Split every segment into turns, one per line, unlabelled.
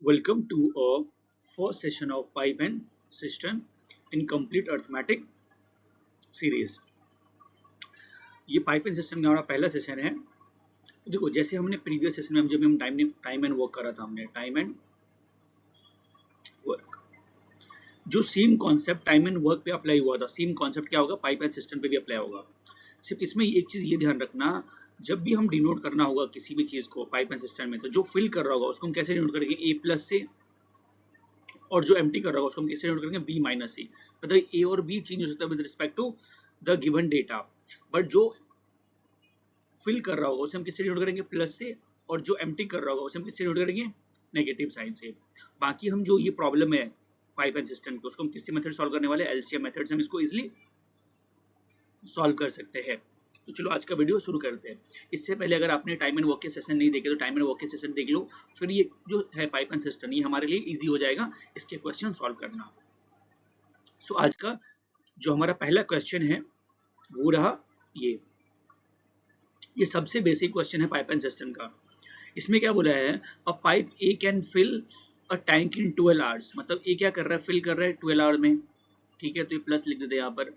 Welcome to a first session of pipe and system in complete arithmetic series. ये pipe and system का हमारा पहला session है। देखो जैसे हमने प्रीवियस सेशन में जब हम टाइम एंड वर्क करा था, हमने टाइम एंड वर्क, जो same concept time and work पे अप्लाई हुआ था, सेम कॉन्सेप्ट क्या होगा पाइप एंड सिस्टम पे भी अप्लाई होगा। सिर्फ इसमें एक चीज ये ध्यान रखना, जब भी हम डिनोट करना होगा किसी भी चीज को पाइप एंड सिस्टम में, तो जो फिल कर रहा होगा उसको हम कैसे डिनोट करेंगे, ए प्लस से, और जो एम्प्टी कर रहा होगा उसको हम किससे डिनोट करेंगे, बी माइनस से। मतलब ए और बी चेंज हो सकता है with respect to the given data, but जो फिल कर रहा होगा उसे हम किससे डिनोट करेंगे, प्लस से, और जो एम्प्टी कर रहा होगा उसे हम किससे डिनोट करेंगे, नेगेटिव साइन से। बाकी हम जो ये प्रॉब्लम है पाइप एंड सिस्टम की, उसको हम किससे मेथड सॉल्व करने वाले, एलसीएम मेथड से हम इसको इजिली सॉल्व कर सकते हैं। तो चलो आज का वीडियो शुरू करते हैं। इससे पहले अगर आपने टाइम एंड वर्क के सेशन नहीं देखे तो टाइम एंड वर्क के सेशन देख लो, फिर ये जो है पाइप एंड सिस्टम ये हमारे लिए इजी हो जाएगा इसके क्वेश्चन सॉल्व करना। सो आज का जो हमारा पहला क्वेश्चन है वो रहा ये सबसे बेसिक क्वेश्चन है पाइप एंड सिस्टम का। इसमें क्या बोला है, a pipe A can fill a tank in 12 hours. मतलब ए क्या कर रहा है, फिल कर रहा है 12 आवर में, ठीक है, तो ये प्लस लिख देते हैं यहाँ पर।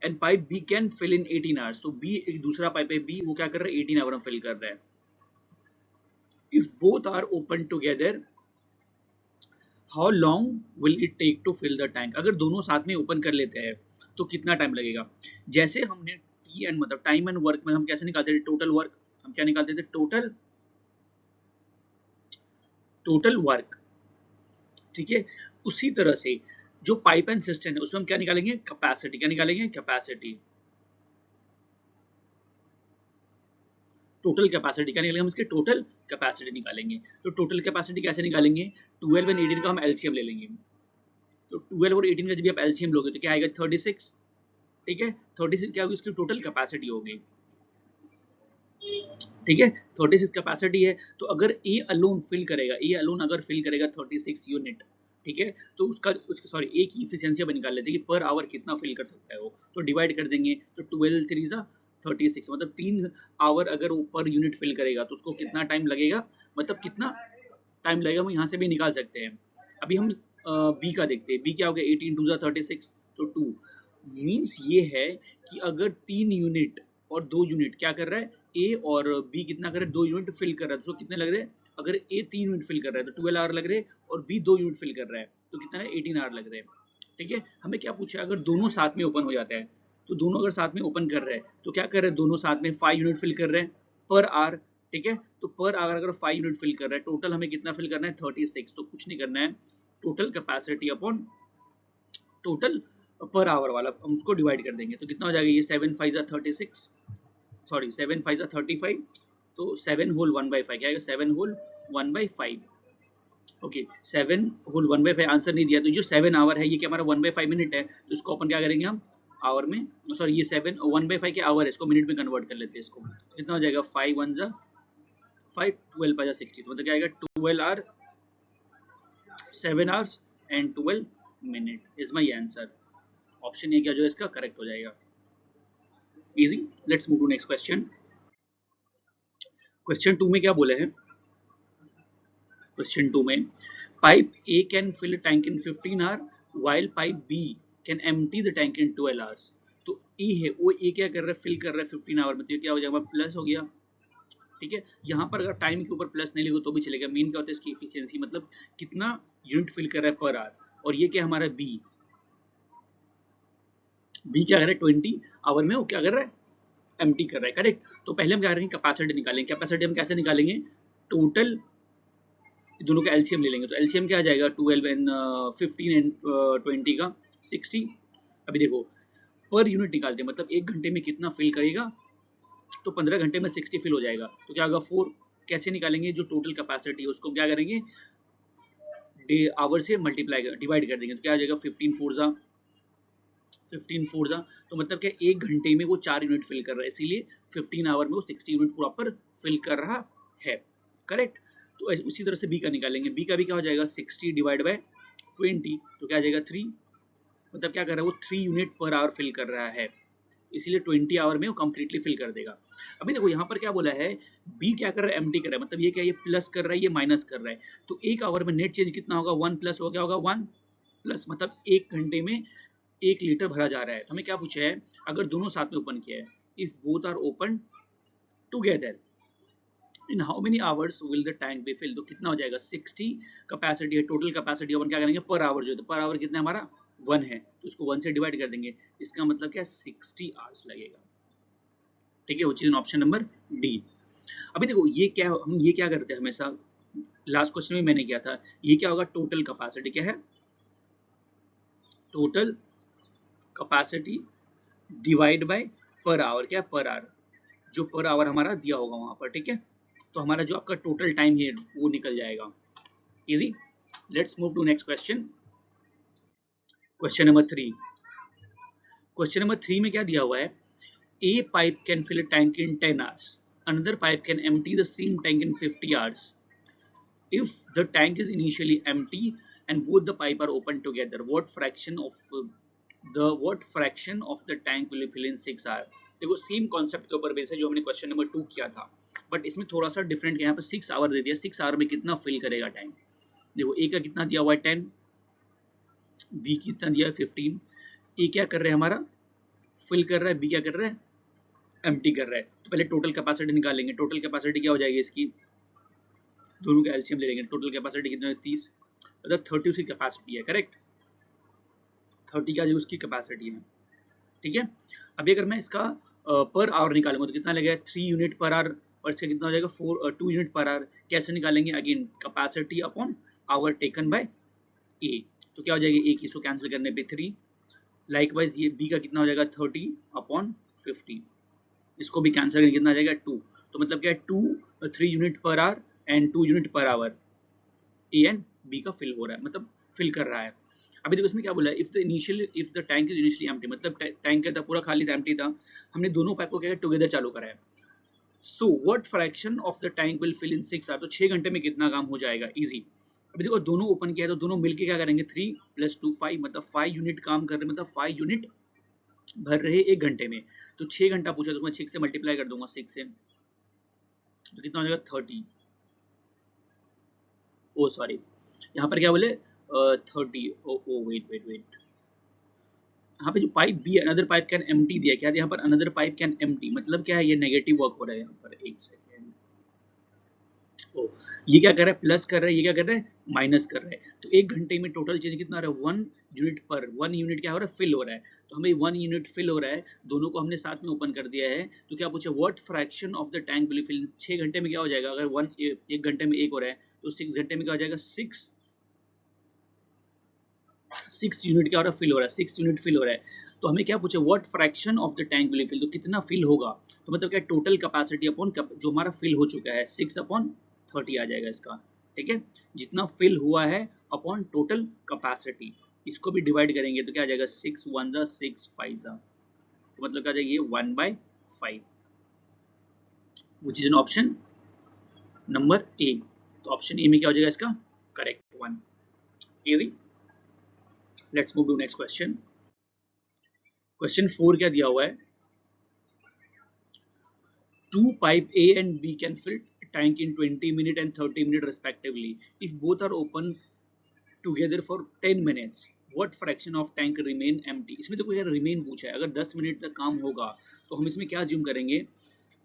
And pipe B can fill in 18 hours, तो बी एक दूसरा पाइप है बी, वो क्या कर रहा है 18 आवर में फिल कर रहा है। If both are open together how long will it take to fill the tank. अगर दोनों साथ में ओपन कर लेते हैं तो कितना टाइम लगेगा। जैसे हमने टी एंड मतलब टाइम एंड वर्क में हम कैसे निकालते थे टोटल वर्क, हम क्या निकालते थे, टोटल वर्क, ठीक है। उसी तरह से जो पाइप एंड सिस्टम है उसमें हम क्या निकालेंगे, कैपेसिटी। क्या निकालेंगे, कैपेसिटी, टोटल कैपेसिटी। क्या निकालेंगे हम इसके, टोटल कैपेसिटी निकालेंगे। तो टोटल कैपेसिटी कैसे निकालेंगे, 12 एंड 18 का हम एलसीएम ले लेंगे। तो 12 और 18 का जब आप एलसीएम लोगे तो क्या आएगा, 36, ठीक है। 36 क्या होगी, उसकी टोटल कैपेसिटी होगी, ठीक है। 36 कैपेसिटी है, तो अगर ए अलोन फिल करेगा, ए अलोन अगर फिल करेगा 36 यूनिट, ठीक है, तो उसका सॉरी ए की इफिशिएंसी अब निकाल लेते हैं कि पर आवर कितना फिल कर सकता है वो। तो डिवाइड कर देंगे, तो 12 3 जा 36, मतलब 3 आवर अगर वो पर यूनिट फिल करेगा तो उसको कितना टाइम लगेगा, मतलब कितना टाइम लगेगा वो यहाँ से भी निकाल सकते हैं। अभी हम बी का देखते हैं, बी क्या हो गया, 18 2 जा 36, तो 2 मीन्स ये है कि अगर 3 यूनिट और 2 यूनिट क्या कर रहा है, ए और बी कितना कर रहा है, 2 यूनिट फिल कर रहा है, तो कितने लग रहे हैं, अगर ए 3 यूनिट फिल कर रहा है तो 12 आवर लग रहे हैं, और बी 2 यूनिट फिल कर रहा है तो कितना है, 18 आवर लग रहे हैं, ठीक है। हमें क्या पूछा है, अगर दोनों साथ में ओपन हो जाता है, तो दोनों अगर साथ में ओपन कर रहे हैं तो क्या कर रहे हैं, दोनों साथ में 5 यूनिट फिल कर रहे हैं पर आवर, ठीक है। तो पर आवर अगर 5 यूनिट फिल कर रहा है, टोटल हमें कितना फिल करना है, 36। तो कुछ नहीं करना है, total capacity upon total per hour वाला हम उसको डिवाइड कर देंगे, तो कितना हो जाएगा, ये 7 5 जा 36, सॉरी 7 5 जा 35, तो 7 होल 1/5 क्या आएगा, 7 होल 1/5, ओके। 7 होल 1/5 आंसर नहीं दिया, तो जो 7 आवर है ये क्या हमारा 1/5 मिनट है, तो इसको अपन क्या करेंगे हम आवर में, सॉरी ये 7 1/5 के आवर है, इसको मिनट में कन्वर्ट कर लेते हैं इसको। कितना हो जाएगा, 5 1 जा 5, 12 5 जा 60, तो मतलब क्या आएगा, 12 hour 7 hours and 12 minute is my answer. Option A क्या जो है इसका करेक्ट हो जाएगा, easy. Let's move to next question. Question 2 में क्या बोले हैं, क्वेश्चन 2 में pipe A can fill tank in 15 hour while pipe B can empty the tank in 12 hours. तो ए है वो, ए क्या कर रहा है, फिल कर रहा है 15 आवर में, तो ये क्या हो जाएगा, प्लस हो गया, ठीक है। यहाँ पर अगर टाइम के ऊपर प्लस नहीं लिखो तो भी चलेगा, मेन क्या होता है इसकी एफिशिएंसी, मतलब कितना यूनिट फिल कर रहा है पर आवर। और ये क्या हमारा बी, बी क्या कर रहा है 20 आवर में वो क्या कर रहा है, एम्प्टी कर रहा है, करेक्ट। तो पहले हम क्या करेंगे, कैपेसिटी निकालेंगे। कैपेसिटी हम कैसे निकालेंगे, टोटल दोनों का एलसीएम ले लेंगे, तो एलसीएम क्या आ जाएगा, 12 एंड 15 एंड 20 का 60। अभी देखो पर यूनिट निकालते हैं, मतलब एक घंटे में कितना फिल करेगा, तो 15 घंटे में 60 फिल हो जाएगा, तो क्या होगा 4। कैसे निकालेंगे, जो टोटल कैपेसिटी है उसको क्या करेंगे, डे आवर से मल्टीप्लाई डिवाइड कर देंगे, तो क्या आ जाएगा 15 4 जा 15 4 जा, तो मतलब क्या एक घंटे में वो 4 यूनिट फिल कर रहा है, इसीलिए 15 आवर में वो 60 यूनिट प्रॉपर फिल कर रहा है, करेक्ट। तो उसी तरह से बी का निकालेंगे, बी का भी क्या हो जाएगा 60 डिवाइड बाय 20, तो क्या आ जाएगा 3, मतलब क्या कर रहा है वो 3 यूनिट पर आवर फिल कर रहा है, इसीलिए 20 आवर में वो कंप्लीटली फिल कर देगा। अभी देखो यहाँ पर क्या बोला है, बी क्या कर रहा है, एम्प्टी कर रहा है, मतलब ये क्या, ये प्लस कर रहा है, ये माइनस कर रहा है, तो 1 आवर में नेट चेंज कितना होगा, 1 प्लस हो, क्या होगा 1 प्लस, मतलब 1 घंटे में 1 लीटर भरा जा रहा है। तो हमें क्या पूछा है, अगर दोनों साथ में ओपन किया है, if both are open together in how many hours will the tank be fill, तो कितना हो जाएगा, 60 कैपेसिटी है, टोटल कैपेसिटी अपन क्या करेंगे, पर आवर जो है, तो पर आवर कितना है हमारा 1 है, तो इसको 1 से डिवाइड कर देंगे, इसका मतलब क्या 60 आवर्स लगेगा, ठीक है, which is option number D. अभी देखो ये क्या, हम ये क्या करते हैं हमेशा, लास्ट क्वेश्चन में मैंने किया था, ये क्या होगा, टोटल कैपेसिटी क्या है, total capacity divide by per hour, क्या पर आवर, जो पर आवर हमारा दिया होगा वहां पर, ठीक है, तो हमारा जो आपका टोटल टाइम है वो निकल जाएगा, easy. Let's move to next question, question number 3। Question number 3 में क्या दिया हुआ है, A pipe can fill a tank in 10 hours, another pipe can empty the same tank in 50 hours. If the tank is initially empty and both the pipe are open together, what fraction of the tank will fill in 6 hours? देखो same concept के ऊपर base है जो हमने question number 2 किया था, but इसमें थोड़ा सा डिफरेंट, यहाँ पे 6 आवर दे दिया, 6 आवर में कितना फिल करेगा टैंक। देखो ए का कितना दिया हुआ है 10, बी कितना दिया है 15, ए क्या कर रहे हैं हमारा, फिल कर रहा है, बी क्या कर रहा है, एम्प्टी कर रहा है। तो पहले टोटल कैपेसिटी निकालेंगे, टोटल कैपेसिटी क्या हो जाएगी इसकी, दोनों का एलसीएम ले लेंगे, टोटल कैपेसिटी कितना है 30, मतलब 30 उसकी कैपेसिटी है, करेक्ट, 30 क्या जो उसकी कैपेसिटी है, ठीक है। अभी अगर मैं इसका पर आवर निकालूंगा तो कितना लगेगा, 3 यूनिट पर आवर, और इसका कितना हो जाएगा 2 यूनिट पर आवर। कैसे निकालेंगे, again capacity upon hour taken by A, तो क्या हो जाएगी, ए की इसको कैंसिल करने पे 3, लाइकवाइज ये बी का कितना हो जाएगा 30 अपॉन 50, इसको भी कैंसिल करके कितना आ जाएगा 2, तो मतलब क्या है 3 unit per hour and 2 unit per hour, A and B का फिल हो रहा है, मतलब फिल कर रहा है। अभी देखो इसमें क्या बोला है, if the tank is initially empty, मतलब टैंक का पूरा खाली था, एम्प्टी था, हमने दोनों पाइप को क्या टुगेदर चालू करा है, so what fraction of the tank will fill in 6 hour, तो 6 घंटे में कितना काम हो जाएगा, इजी। अभी देखो दोनों ओपन किया है तो दोनों मिलके क्या करेंगे, 3 + 2 5, मतलब 5 यूनिट काम कर रहे हैं, मतलब 5 यूनिट भर रहे 1 घंटे में, तो 6 घंटा पूछा तो मैं 6 से मल्टीप्लाई कर दूंगा, 6 से, तो कितना हो जाएगा 30, ओ सॉरी यहाँ पर क्या बोले 30, ओ वेट, यहाँ पे जो pipe be another pipe can empty दिया, क्या यहाँ पर अनदर पाइप कैन एम्प्टी, मतलब क्या है, ये नेगेटिव वर्क हो रहा है यहाँ पर, एक सेकेंड, ओ ये क्या कर रहा है, प्लस कर रहा है, ये क्या कर रहा है, माइनस कर रहा है, तो 1 घंटे में टोटल चेंज कितना आ रहा है, 1 यूनिट पर, 1 यूनिट क्या हो रहा है, फिल हो रहा है, तो हमें 1 यूनिट फिल हो रहा है, दोनों को हमने साथ में ओपन कर दिया है, तो क्या पूछे, what fraction of the tank will fill, 6 घंटे में क्या हो जाएगा, अगर 1 घंटे में 1 हो रहा है तो 6 घंटे में क्या हो जाएगा, 6 यूनिट क्या हो रहा है, फिल हो रहा है, 6 यूनिट फिल हो रहा है, तो हमें क्या पूछे, what fraction of the tank will fill, तो कितना फिल होगा, तो मतलब क्या टोटल कैपेसिटी अपॉन जो हमारा फिल हो चुका है 6 अपॉन 30 आ जाएगा इसका, ठीक है, जितना फिल हुआ है अपॉन टोटल कैपेसिटी, इसको भी डिवाइड करेंगे तो क्या आ जाएगा, 6 1 जा 6 5 जा, तो मतलब क्या आ जाएगा ये 1/5, which is an option number A, तो ऑप्शन ए में क्या हो जाएगा इसका correct one, easy. Let's move to next question, question 4 क्या दिया हुआ है, 2 pipe A and B can fill tank in 20 minutes and 30 minutes respectively. If both are open together for 10 minutes, what fraction of tank remain empty? इसमें तो कोई remain पूछा है, अगर 10 मिनट तक काम होगा तो हम इसमें क्या assume करेंगे,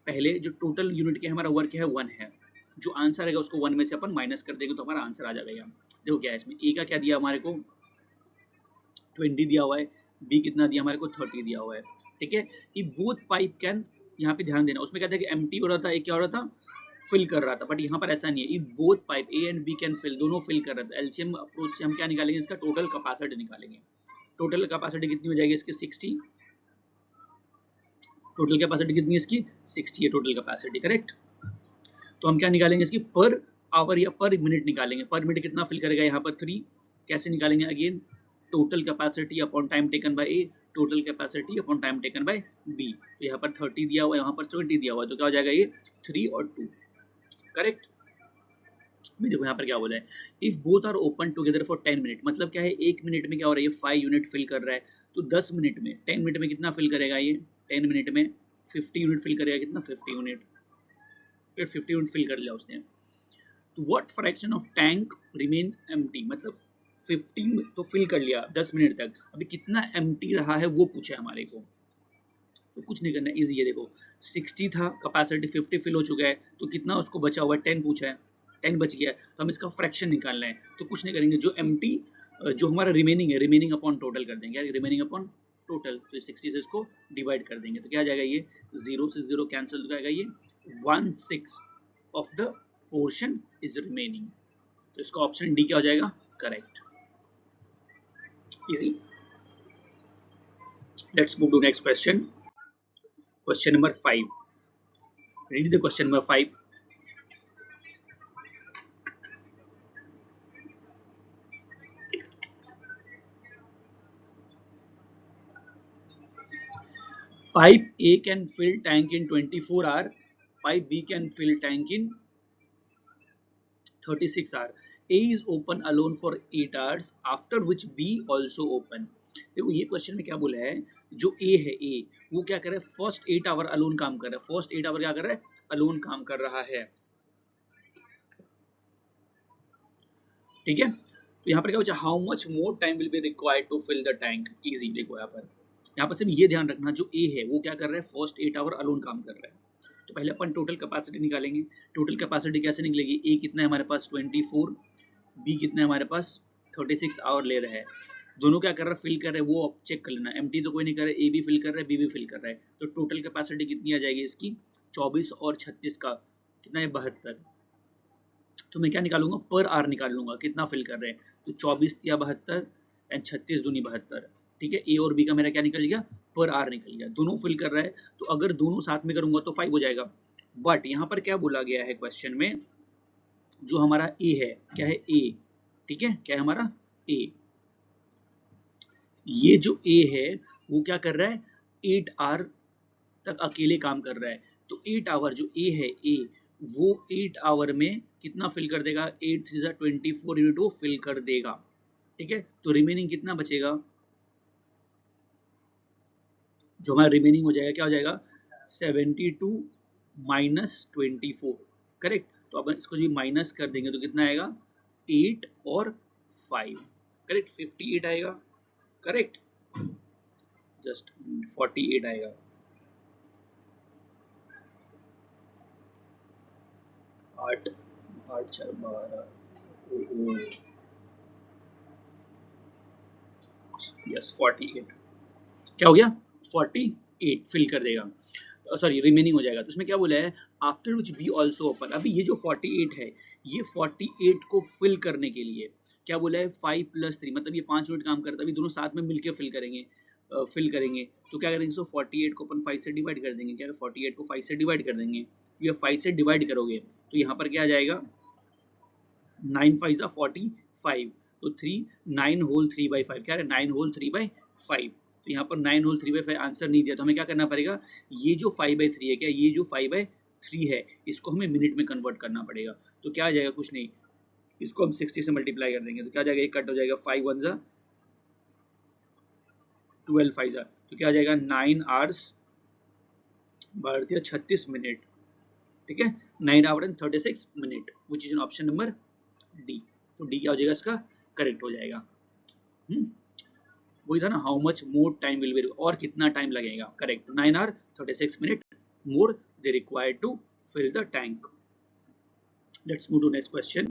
पहले जो टोटल यूनिट के हमारा वर्क है 1 है, जो आंसर आएगा उसको 1 में से अपन माइनस कर देंगे तो हमारा आंसर आ जाएगा। देखो क्या है इसमें, ए का क्या दिया हमारे को 20 दिया हुआ है, बी कितना दिया हमारे को 30 दिया हुआ है, ठीक है। इफ बोथ पाइप कैन, यहाँ पे ध्यान देना, उसमें क्या था कि एम्प्टी हो रहा था, एक क्या हो रहा था, फिल कर रहा था, बट यहाँ पर ऐसा नहीं है, if both pipe A and B can fill, दोनों फिल कर रहे थे, एलसीएम अप्रोच से हम क्या निकालेंगे, इसका टोटल कैपेसिटी निकालेंगे, टोटल कैपेसिटी कितनी हो जाएगी इसकी 60, टोटल कैपेसिटी कितनी है इसकी 60 है टोटल कैपेसिटी, करेक्ट। तो हम क्या निकालेंगे इसकी पर आवर या पर मिनट निकालेंगे, पर मिनट कितना फिल करेगा यहाँ पर 3, कैसे निकालेंगे, again total capacity upon time taken by A, total capacity upon time taken by B, तो यहाँ पर 30 दिया हुआ है, यहाँ पर 20 दिया हुआ है, तो क्या हो जाएगा ये 3 और 2, करेक्ट। देखो यहाँ पर क्या बोला है, if both are open together for 10 minute, मतलब क्या है 1 मिनट में क्या हो रहा है, ये 5 यूनिट फिल कर रहा है, तो 10 मिनट में 10 मिनट में कितना फिल करेगा ये 10 मिनट में 50 यूनिट फिल करेगा, कितना 50 यूनिट, फिर 50 यूनिट फिल कर लिया उसने। तो what fraction of tank remain empty, मतलब 15 तो फिल कर लिया 10 मिनट तक, अभी कितना एम्प्टी रहा है वो पूछा है हमारे को। तो कुछ नहीं करना, इजी है, देखो 60 था कैपेसिटी, 50 फिल हो चुका है, तो कितना उसको बचा हुआ है, 10 पूछा है, 10 बच गया है, तो हम इसका फ्रैक्शन निकालना है। तो कुछ नहीं करेंगे, जो एम्प्टी जो हमारा रिमेनिंग है, रिमेनिंग अपॉन टोटल कर देंगे, रिमेनिंग अपॉन टोटल, तो 60 से इसको डिवाइड कर देंगे, तो क्या आ जाएगा, ये 0 से 0 कैंसिल हो जाएगा, ये 1/6 of the portion is remaining, तो इसका ऑप्शन डी क्या हो जाएगा, correct, easy. Let's move to next question, question number 5, read the question number 5. Pipe A can fill tank in 24 hours. Pipe B can fill tank in 36 hours. A is open alone for 8 hours, after which B also open. देखो ये question में क्या बोला है, जो A है, A वो क्या कर रहा है, फर्स्ट 8 आवर अलोन काम कर रहा है, फर्स्ट 8 आवर क्या कर रहा है, अलोन काम कर रहा है, ठीक है। तो यहाँ पर क्या बचा, how much more time will be required to fill the tank, easy. देखो यहाँ पर सिर्फ ये ध्यान रखना, जो ए है वो क्या कर रहा है, फर्स्ट 8 आवर अलोन काम कर रहा है। तो पहले अपन टोटल कैपेसिटी निकालेंगे, टोटल कैपेसिटी कैसे निकलेगी, ए कितना है हमारे पास 24, बी कितना है हमारे पास 36 आवर ले रहा है, दोनों क्या कर रहा है, फिल कर रहे हैं, वो चेक कर लेना, एम्प्टी तो कोई नहीं कर रहा है, ए भी फिल कर रहा है, बी भी फिल कर रहा है, तो टोटल कैपेसिटी कितनी आ जाएगी इसकी, 24 और 36 का कितना है, 72। तो मैं क्या निकालूंगा, पर आवर निकाल लूंगा, कितना फिल कर रहे हैं, तो 24 या 72 एंड 36 दूनी 72, ठीक है। ए और बी का मेरा क्या निकल गया, पर आवर निकल गया, दोनों फिल कर रहा है, तो अगर दोनों साथ में करूंगा तो 5 हो जाएगा। बट यहाँ पर क्या बोला गया है क्वेश्चन में, जो हमारा ए है, क्या है, ए, ठीक है, क्या है हमारा ए, ये जो ए है वो क्या कर रहा है, 8 आवर तक अकेले काम कर रहा है, तो 8 आवर जो ए है, ए वो 8 आवर में कितना फिल कर देगा, 8 3 24 यूनिट वो फिल कर देगा, ठीक है। तो रिमेनिंग कितना बचेगा, जो हमारा रिमेनिंग हो जाएगा, क्या हो जाएगा, 72 माइनस 24, करेक्ट। तो अब इसको जो माइनस कर देंगे तो कितना आएगा, 8 और 5, करेक्ट, 58 आएगा, करेक्ट, जस्ट 48 आएगा, आठ, 8 4 12, यस 48, क्या हो गया, 48 फिल कर देगा, सॉरी रिमेनिंग हो जाएगा। तो इसमें क्या बोला है, after which B also open, अभी ये जो 48 है, ये 48 को फिल करने के लिए क्या बोला है, 5 + 3, मतलब ये 5 यूनिट काम करता है, अभी दोनों साथ में मिलकर फिल करेंगे, तो क्या करेंगे, सो 48 को अपन 5 से डिवाइड कर देंगे, क्या 48 को 5 से डिवाइड कर देंगे, ये 5 से डिवाइड करोगे तो यहाँ पर क्या आ जाएगा, 9 5 जा 45, तो 3 9 होल 3/5, क्या है 9 होल 3/5, तो यहाँ पर 9 होल 3/5 आंसर नहीं दिया, तो हमें क्या करना पड़ेगा, ये जो 5/3 है, क्या ये जो 5/3 है, इसको हमें मिनट में कन्वर्ट करना पड़ेगा, तो क्या आ जाएगा, कुछ नहीं, इसको हम 60 से मल्टीप्लाई कर देंगे, तो क्या आ जाएगा, एक कट हो जाएगा, 5 1 जा 12 5 जा, तो क्या आ जाएगा, 9 आवर्स 36 मिनट, ठीक है, 9 our and 36 minute, which is option number D. तो डी क्या हो जाएगा, इसका करेक्ट हो जाएगा। वही था ना, how much more time will be, और कितना टाइम लगेगा, correct, 9 hour 36 minute more they required to fill the tank. Let's move to next question,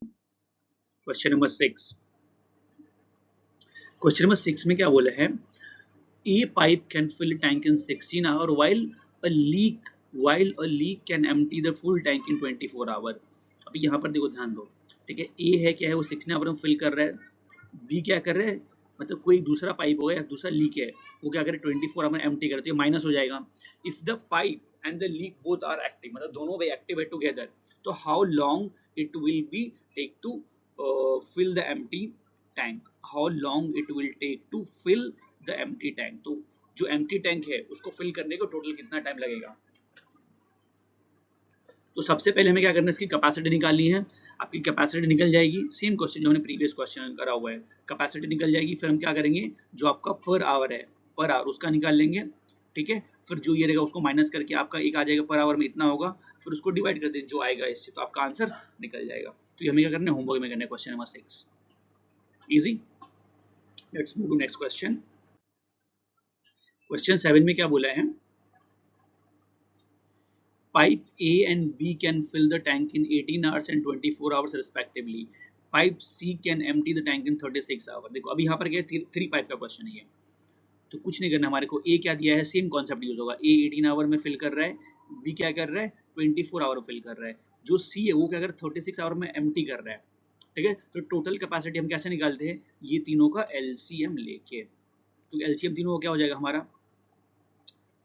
question number 6। Question number 6 में क्या बोला है, A pipe can fill tank in 16 hour while a leak can empty the full tank in 24 hour. अभी यहाँ पर देखो, ध्यान दो, ठीक है, ए है क्या है, वो 16 आवर में फिल कर रहा है, बी क्या कर रहा है, मतलब कोई दूसरा पाइप होगा या दूसरा लीक है, वो क्या करे 24 आवर में एम्प्टी करते हैं, माइनस हो जाएगा। If the pipe and the leak both are active, मतलब दोनों वे एक्टिव है टुगेदर, तो how long it will be take to fill the empty tank, how long it will take to fill the empty tank, तो जो empty tank है उसको fill करने को टोटल कितना टाइम लगेगा। तो सबसे पहले हमें क्या करना है, इसकी कैपेसिटी निकालनी है, आपकी कैपेसिटी निकल जाएगी, सेम क्वेश्चन जो हमने प्रीवियस क्वेश्चन करा हुआ है, कैपेसिटी निकल जाएगी, फिर हम क्या करेंगे, जो आपका पर आवर है, पर आवर उसका निकाल लेंगे, ठीक है, फिर जो ये रहेगा उसको माइनस करके आपका एक आ जाएगा पर आवर में इतना होगा, फिर उसको डिवाइड कर दें जो आएगा इससे, तो आपका आंसर निकल जाएगा। तो ये हमें क्या करना है, होमवर्क में करना है question number 6। Easy. Let's move to next question. Question 7 में क्या बोला है, pipe A and B can fill the tank in 18 hours and 24 hours respectively. Pipe C can empty the tank in 36 hours. देखो अभी यहाँ पर क्या है, 3 पाइप का क्वेश्चन है ये, तो कुछ नहीं करना हमारे को। ए क्या दिया है, सेम कॉन्सेप्ट यूज होगा। ए 18 आवर में फिल कर रहा है, बी क्या कर रहा है 24 आवर में फिल कर रहा है, जो सी है वो क्या कर रहा है 36 आवर में एम्प्टी कर रहा है। ठीक है, तो टोटल कैपेसिटी हम कैसे निकालते हैं, ये तीनों का एलसीएम लेके। तो एलसीएम तीनों का क्या हो जाएगा हमारा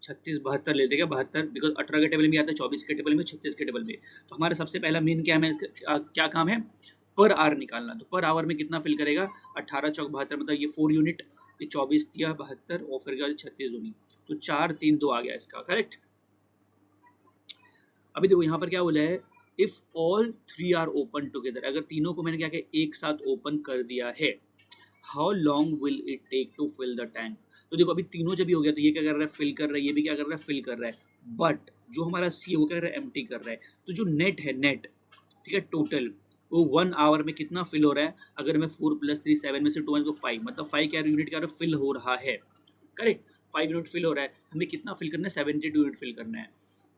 36 72 लेते हैं, 72 बिकॉज 18 के टेबल में आता है, 24 के टेबल में, 36 के टेबल में। तो हमारा सबसे पहला मेन क्या है, क्या काम है, पर आवर निकालना। तो पर आवर में कितना फिल करेगा, 18 चौक 72 मतलब ये 4 यूनिट, ये 24 दिया 72 और फिर क्या 36 दूनी, तो 4 3 2 आ गया इसका करेक्ट। अभी देखो यहाँ पर क्या बोला है, if all 3 are open together, अगर तीनों को मैंने क्या किया एक साथ ओपन कर दिया है, how long will it take to fill the tank. तो देखो अभी तीनों जब भी हो गया, तो ये क्या कर रहा है फिल कर रहा है, ये भी क्या कर रहा है फिल कर रहा है, बट जो हमारा सी है वो क्या कर रहा है एम्प्टी कर रहा है। तो जो नेट है नेट, ठीक है टोटल, वो 1 आवर में कितना फिल हो रहा है, अगर मैं 4 + 3 7 में से 2 तो 5, मतलब 5 क्या यूनिट क्या फिल हो रहा है करेक्ट, 5 यूनिट फिल हो रहा है। हमें कितना फिल करना है 72 यूनिट फिल करना है।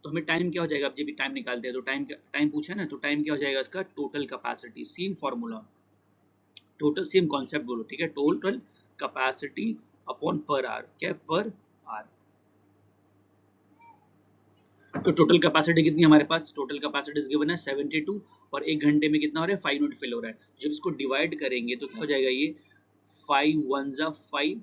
तो हमें टाइम क्या हो जाएगा, अब जब भी टाइम निकालते हैं तो टाइम पूछा है ना, तो टाइम क्या हो जाएगा इसका total capacity, same formula, total same concept बोलो, ठीक है, total capacity upon per hour, क्या पर आवर। तो टोटल कैपेसिटी कितनी है हमारे पास, टोटल कैपेसिटी गिवन है 72 और 1 घंटे में कितना हो रहा है 5 यूनिट फिल हो रहा है। जब इसको डिवाइड करेंगे तो क्या हो जाएगा, ये 5 1 जा 5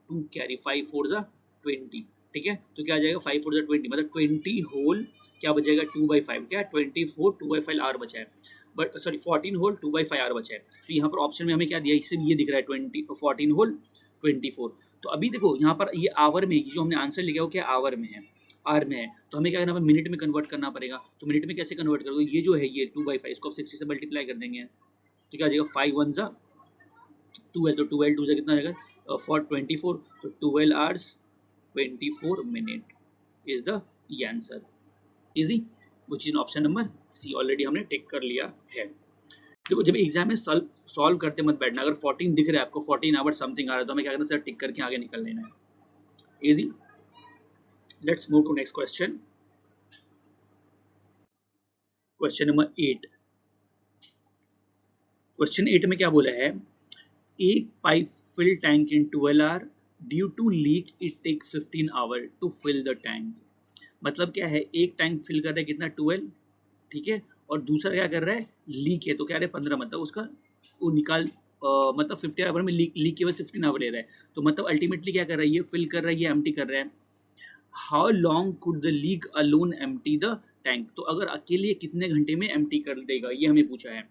2 कैरी 5 4 जा 20, ठीक है, तो क्या आ जाएगा 5 4 जा 20 मतलब 20 होल क्या बचेगा 2/5, क्या 24 2/5 आवर बचा है, बट सॉरी 14 होल 2/5 आवर बचा है। तो यहाँ पर ऑप्शन में हमें क्या दिया, इससे ये दिख रहा है 20 14 होल 24। तो अभी देखो यहाँ पर ये आवर में जो हमने आंसर लिखा है वो क्या आवर में है, आर में है, तो हमें क्या करना है मिनट में कन्वर्ट करना पड़ेगा। तो मिनट में कैसे कन्वर्ट करोगे, ये जो है ये 2/5 इसको आप 60 से मल्टीप्लाई कर देंगे, तो क्या आ जाएगा 5 1 जा 12, तो 12 2 से कितना आ जाएगा फॉर 24, तो 12 hours 24 minute is the answer. Easy, which is option number C, already हमने टिक कर लिया है। देखो जब एग्जाम में सॉल्व करते मत बैठना, अगर 14 दिख रहा है आपको 14 आवर समथिंग आ रहा है तो हमें क्या करना है सर टिक करके आगे निकल लेना है। Easy. Let's move to next question. Question number 8। Question 8 में क्या बोला है, एक pipe fill tank in 12 hour, due to leak it take 15 hour to fill the tank. मतलब क्या है, एक टैंक फिल कर रहा है कितना 12, ठीक है, और दूसरा क्या कर रहा है लीक है, तो क्या रहा है 15, मतलब उसका वो निकाल मतलब 50 आवर में लीक की वजह से 15 आवर ले रहा है, तो मतलब अल्टीमेटली क्या कर रहा है ये फिल कर रहा है, ये एम्प्टी कर रहा है। How long could the leak alone empty the tank, तो अगर अकेले कितने घंटे में एम्प्टी कर देगा ये हमें पूछा है।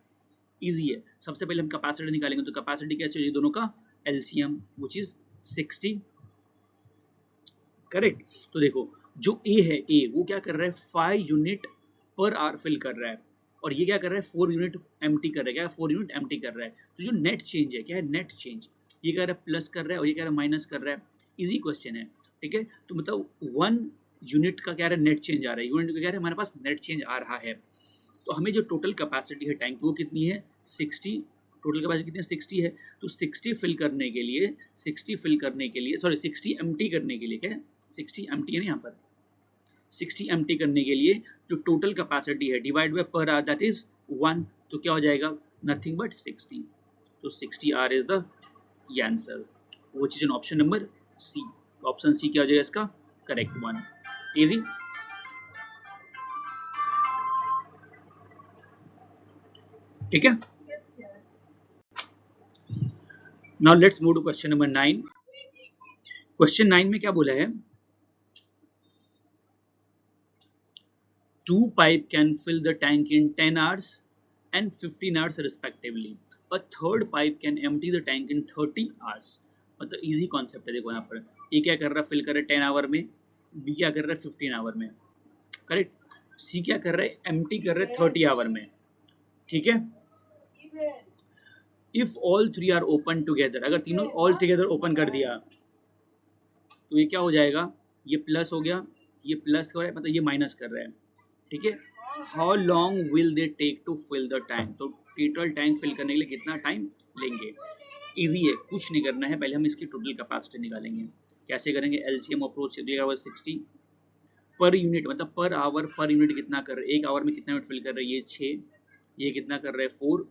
इजी है, सबसे पहले हम कैपेसिटी निकालेंगे, तो कैपेसिटी कैसे होगी दोनों का एलसीएम व्हिच इज 60 करेक्ट। तो देखो जो ए है, ए वो क्या कर रहा है 5 यूनिट पर आवर फिल कर रहा है, और ये क्या कर रहा है 4 यूनिट एम्प्टी कर रहा है, क्या 4 यूनिट एम्प्टी कर रहा है। तो जो नेट चेंज है क्या है नेट चेंज, ये कह रहा है प्लस कर रहा है और ये कह रहा है माइनस कर रहा है। इजी क्वेश्चन है, ठीक है, तो मतलब 1 यूनिट का क्या रहा है नेट चेंज आ रहा है, यूनिट का क्या है हमारे पास नेट चेंज आ रहा है। तो हमें जो टोटल कैपेसिटी है टैंक वो कितनी है 60, टोटल कैपेसिटी कितनी है 60 है, तो 60 फिल करने के लिए 60 फिल करने के लिए सॉरी 60 एम्प्टी करने के लिए, क्या है 60 एम्प्टी है ना यहाँ पर, 60 एम्प्टी करने के लिए जो टोटल कैपेसिटी है divide by per hour that is 1, तो क्या हो जाएगा नथिंग बट 60, तो 60 hour is the answer which is an option number C. Option C क्या हो जाएगा इसका करेक्ट वन। इजी। ठीक है, now let's move to question number 9। Question 9 में क्या बोला है, two pipe can fill the tank in 10 hours and 15 hours respectively. A third pipe can empty the tank in 30 hours. मतलब इजी कॉन्सेप्ट है, देखो यहाँ पर ए क्या कर रहा है फिल कर रहा है 10 आवर में, बी क्या कर रहा है 15 आवर में, करेक्ट, सी क्या कर रहा है एम्प्टी कर रहा है 30 आवर में, ठीक है। If all 3 are open together, अगर तीनों ऑल टुगेदर ओपन कर दिया तो ये क्या हो जाएगा, ये प्लस हो गया ये प्लस कर रहा है मतलब ये माइनस कर रहा है, ठीक है। How long will they take to fill the tank, तो टोटल टैंक फिल करने के लिए कितना टाइम लेंगे। इजी है, कुछ नहीं करना है, पहले हम इसकी टोटल कैपेसिटी निकालेंगे। कैसे करेंगे, एलसीएम अप्रोच से दिया हुआ 60 पर यूनिट, मतलब पर आवर पर यूनिट कितना कर रहे हैं, एक आवर में कितना यूनिट फिल कर रहे हैं, ये 6, ये कितना कर रहे हैं 4,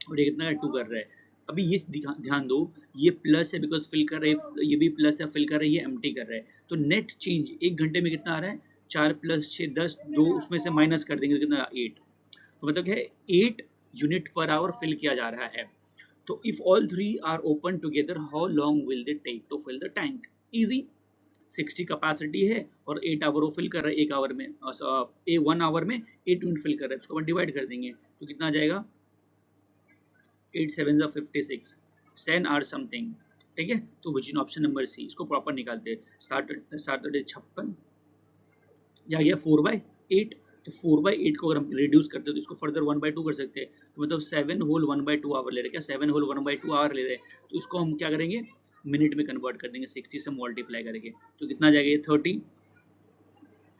और ये कितना 2 कर रहा है। अभी ये ध्यान दो, ये प्लस है बिकॉज फिल कर रहे हैं, ये भी प्लस है फिल कर रहे हैं, ये एम्प्टी कर रहे हैं, तो नेट चेंज एक घंटे में कितना आ रहा है, 4 + 6 10, 2 उसमें से माइनस कर देंगे तो कितना 8, तो मतलब है 8 यूनिट पर आवर फिल किया जा रहा है। तो if all three are open together how long will they take to fill the tank, easy. 60 capacity है और 8 आवर वो फिल कर रहा है, 1 आवर में 1 आवर में 8 यूनिट फिल कर रहा है, उसको अपन डिवाइड कर देंगे तो कितना आ जाएगा, 8 7 56, 10 आवर समथिंग, ठीक है। तो विच इन ऑप्शन नंबर सी, इसको प्रॉपर निकालते हैं। सैटरडे 56 या गया 4/8, तो 4/8 को अगर हम रिड्यूस करते हैं तो इसको फर्दर 1/2 कर सकते हैं, तो मतलब 7 होल 1/2 आवर ले रहे हैं, क्या 7 होल 1/2 आवर ले रहे हैं, तो इसको हम क्या करेंगे, मिनट में कन्वर्ट कर देंगे 60 से मल्टीप्लाई करके, तो कितना आ जाएगा ये 30,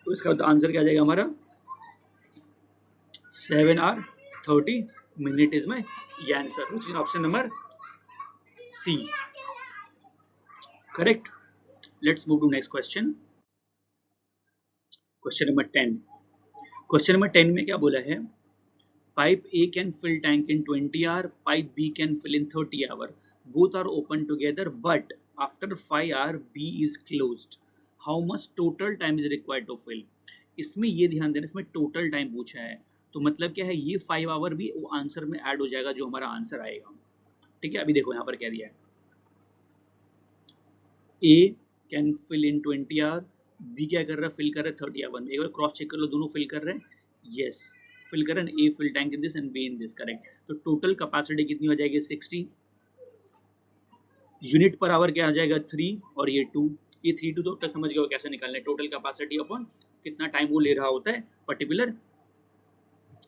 तो इसका तो आंसर क्या आ जाएगा हमारा 7 hour 30 minute is my answer, which is option number C, correct. Let's move to next question, question number 10। Question number 10 में क्या बोला है, pipe A can fill tank in 20 hour, pipe B can fill in 30 hour, both are open together but after 5 hour B is closed, how much total time is required to fill। इसमें ये ध्यान देना, इसमें total time पूछा है, तो मतलब क्या है, ये 5 आवर भी वो आंसर में ऐड हो जाएगा जो हमारा आंसर आएगा, ठीक है। अभी देखो यहाँ पर क्या दिया है, A can fill in 20 hour, B क्या कर रहा है, फिल कर रहा है 30 आवर में, एक बार क्रॉस चेक कर लो, दोनों फिल कर रहे हैं, यस फिल कर रहे हैं, A fill tank in this and B in this, correct. तो टोटल कैपेसिटी कितनी हो जाएगी 60, यूनिट पर आवर क्या आ जाएगा 3, और ये 2, ये 3 2 तो तक समझ गए हो कैसे निकालना है, टोटल कैपेसिटी अपॉन कितना टाइम वो ले रहा होता है पर्टिकुलर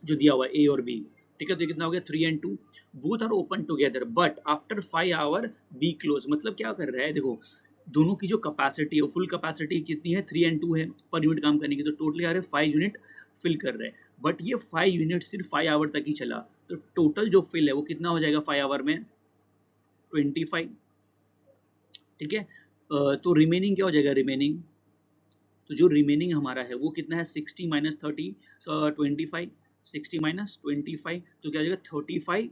जो दिया हुआ है A और B, ठीक है। तो कितना हो गया 3 and 2, both are open together but after 5 hour B close, मतलब क्या कर रहा है, देखो दोनों की जो कैपेसिटी है, फुल कैपेसिटी कितनी है 3 and 2 है पर यूनिट काम करने की, तो टोटली आ रहे 5 यूनिट फिल कर रहे हैं, बट ये 5 यूनिट सिर्फ 5 आवर तक ही चला, तो टोटल जो फिल है वो कितना हो जाएगा 5 आवर में 25, ठीक है। तो रिमेनिंग क्या हो जाएगा, रिमेनिंग, तो जो रिमेनिंग हमारा है वो कितना है 60 - 30 25, 60 - 25, तो क्या हो जाएगा 35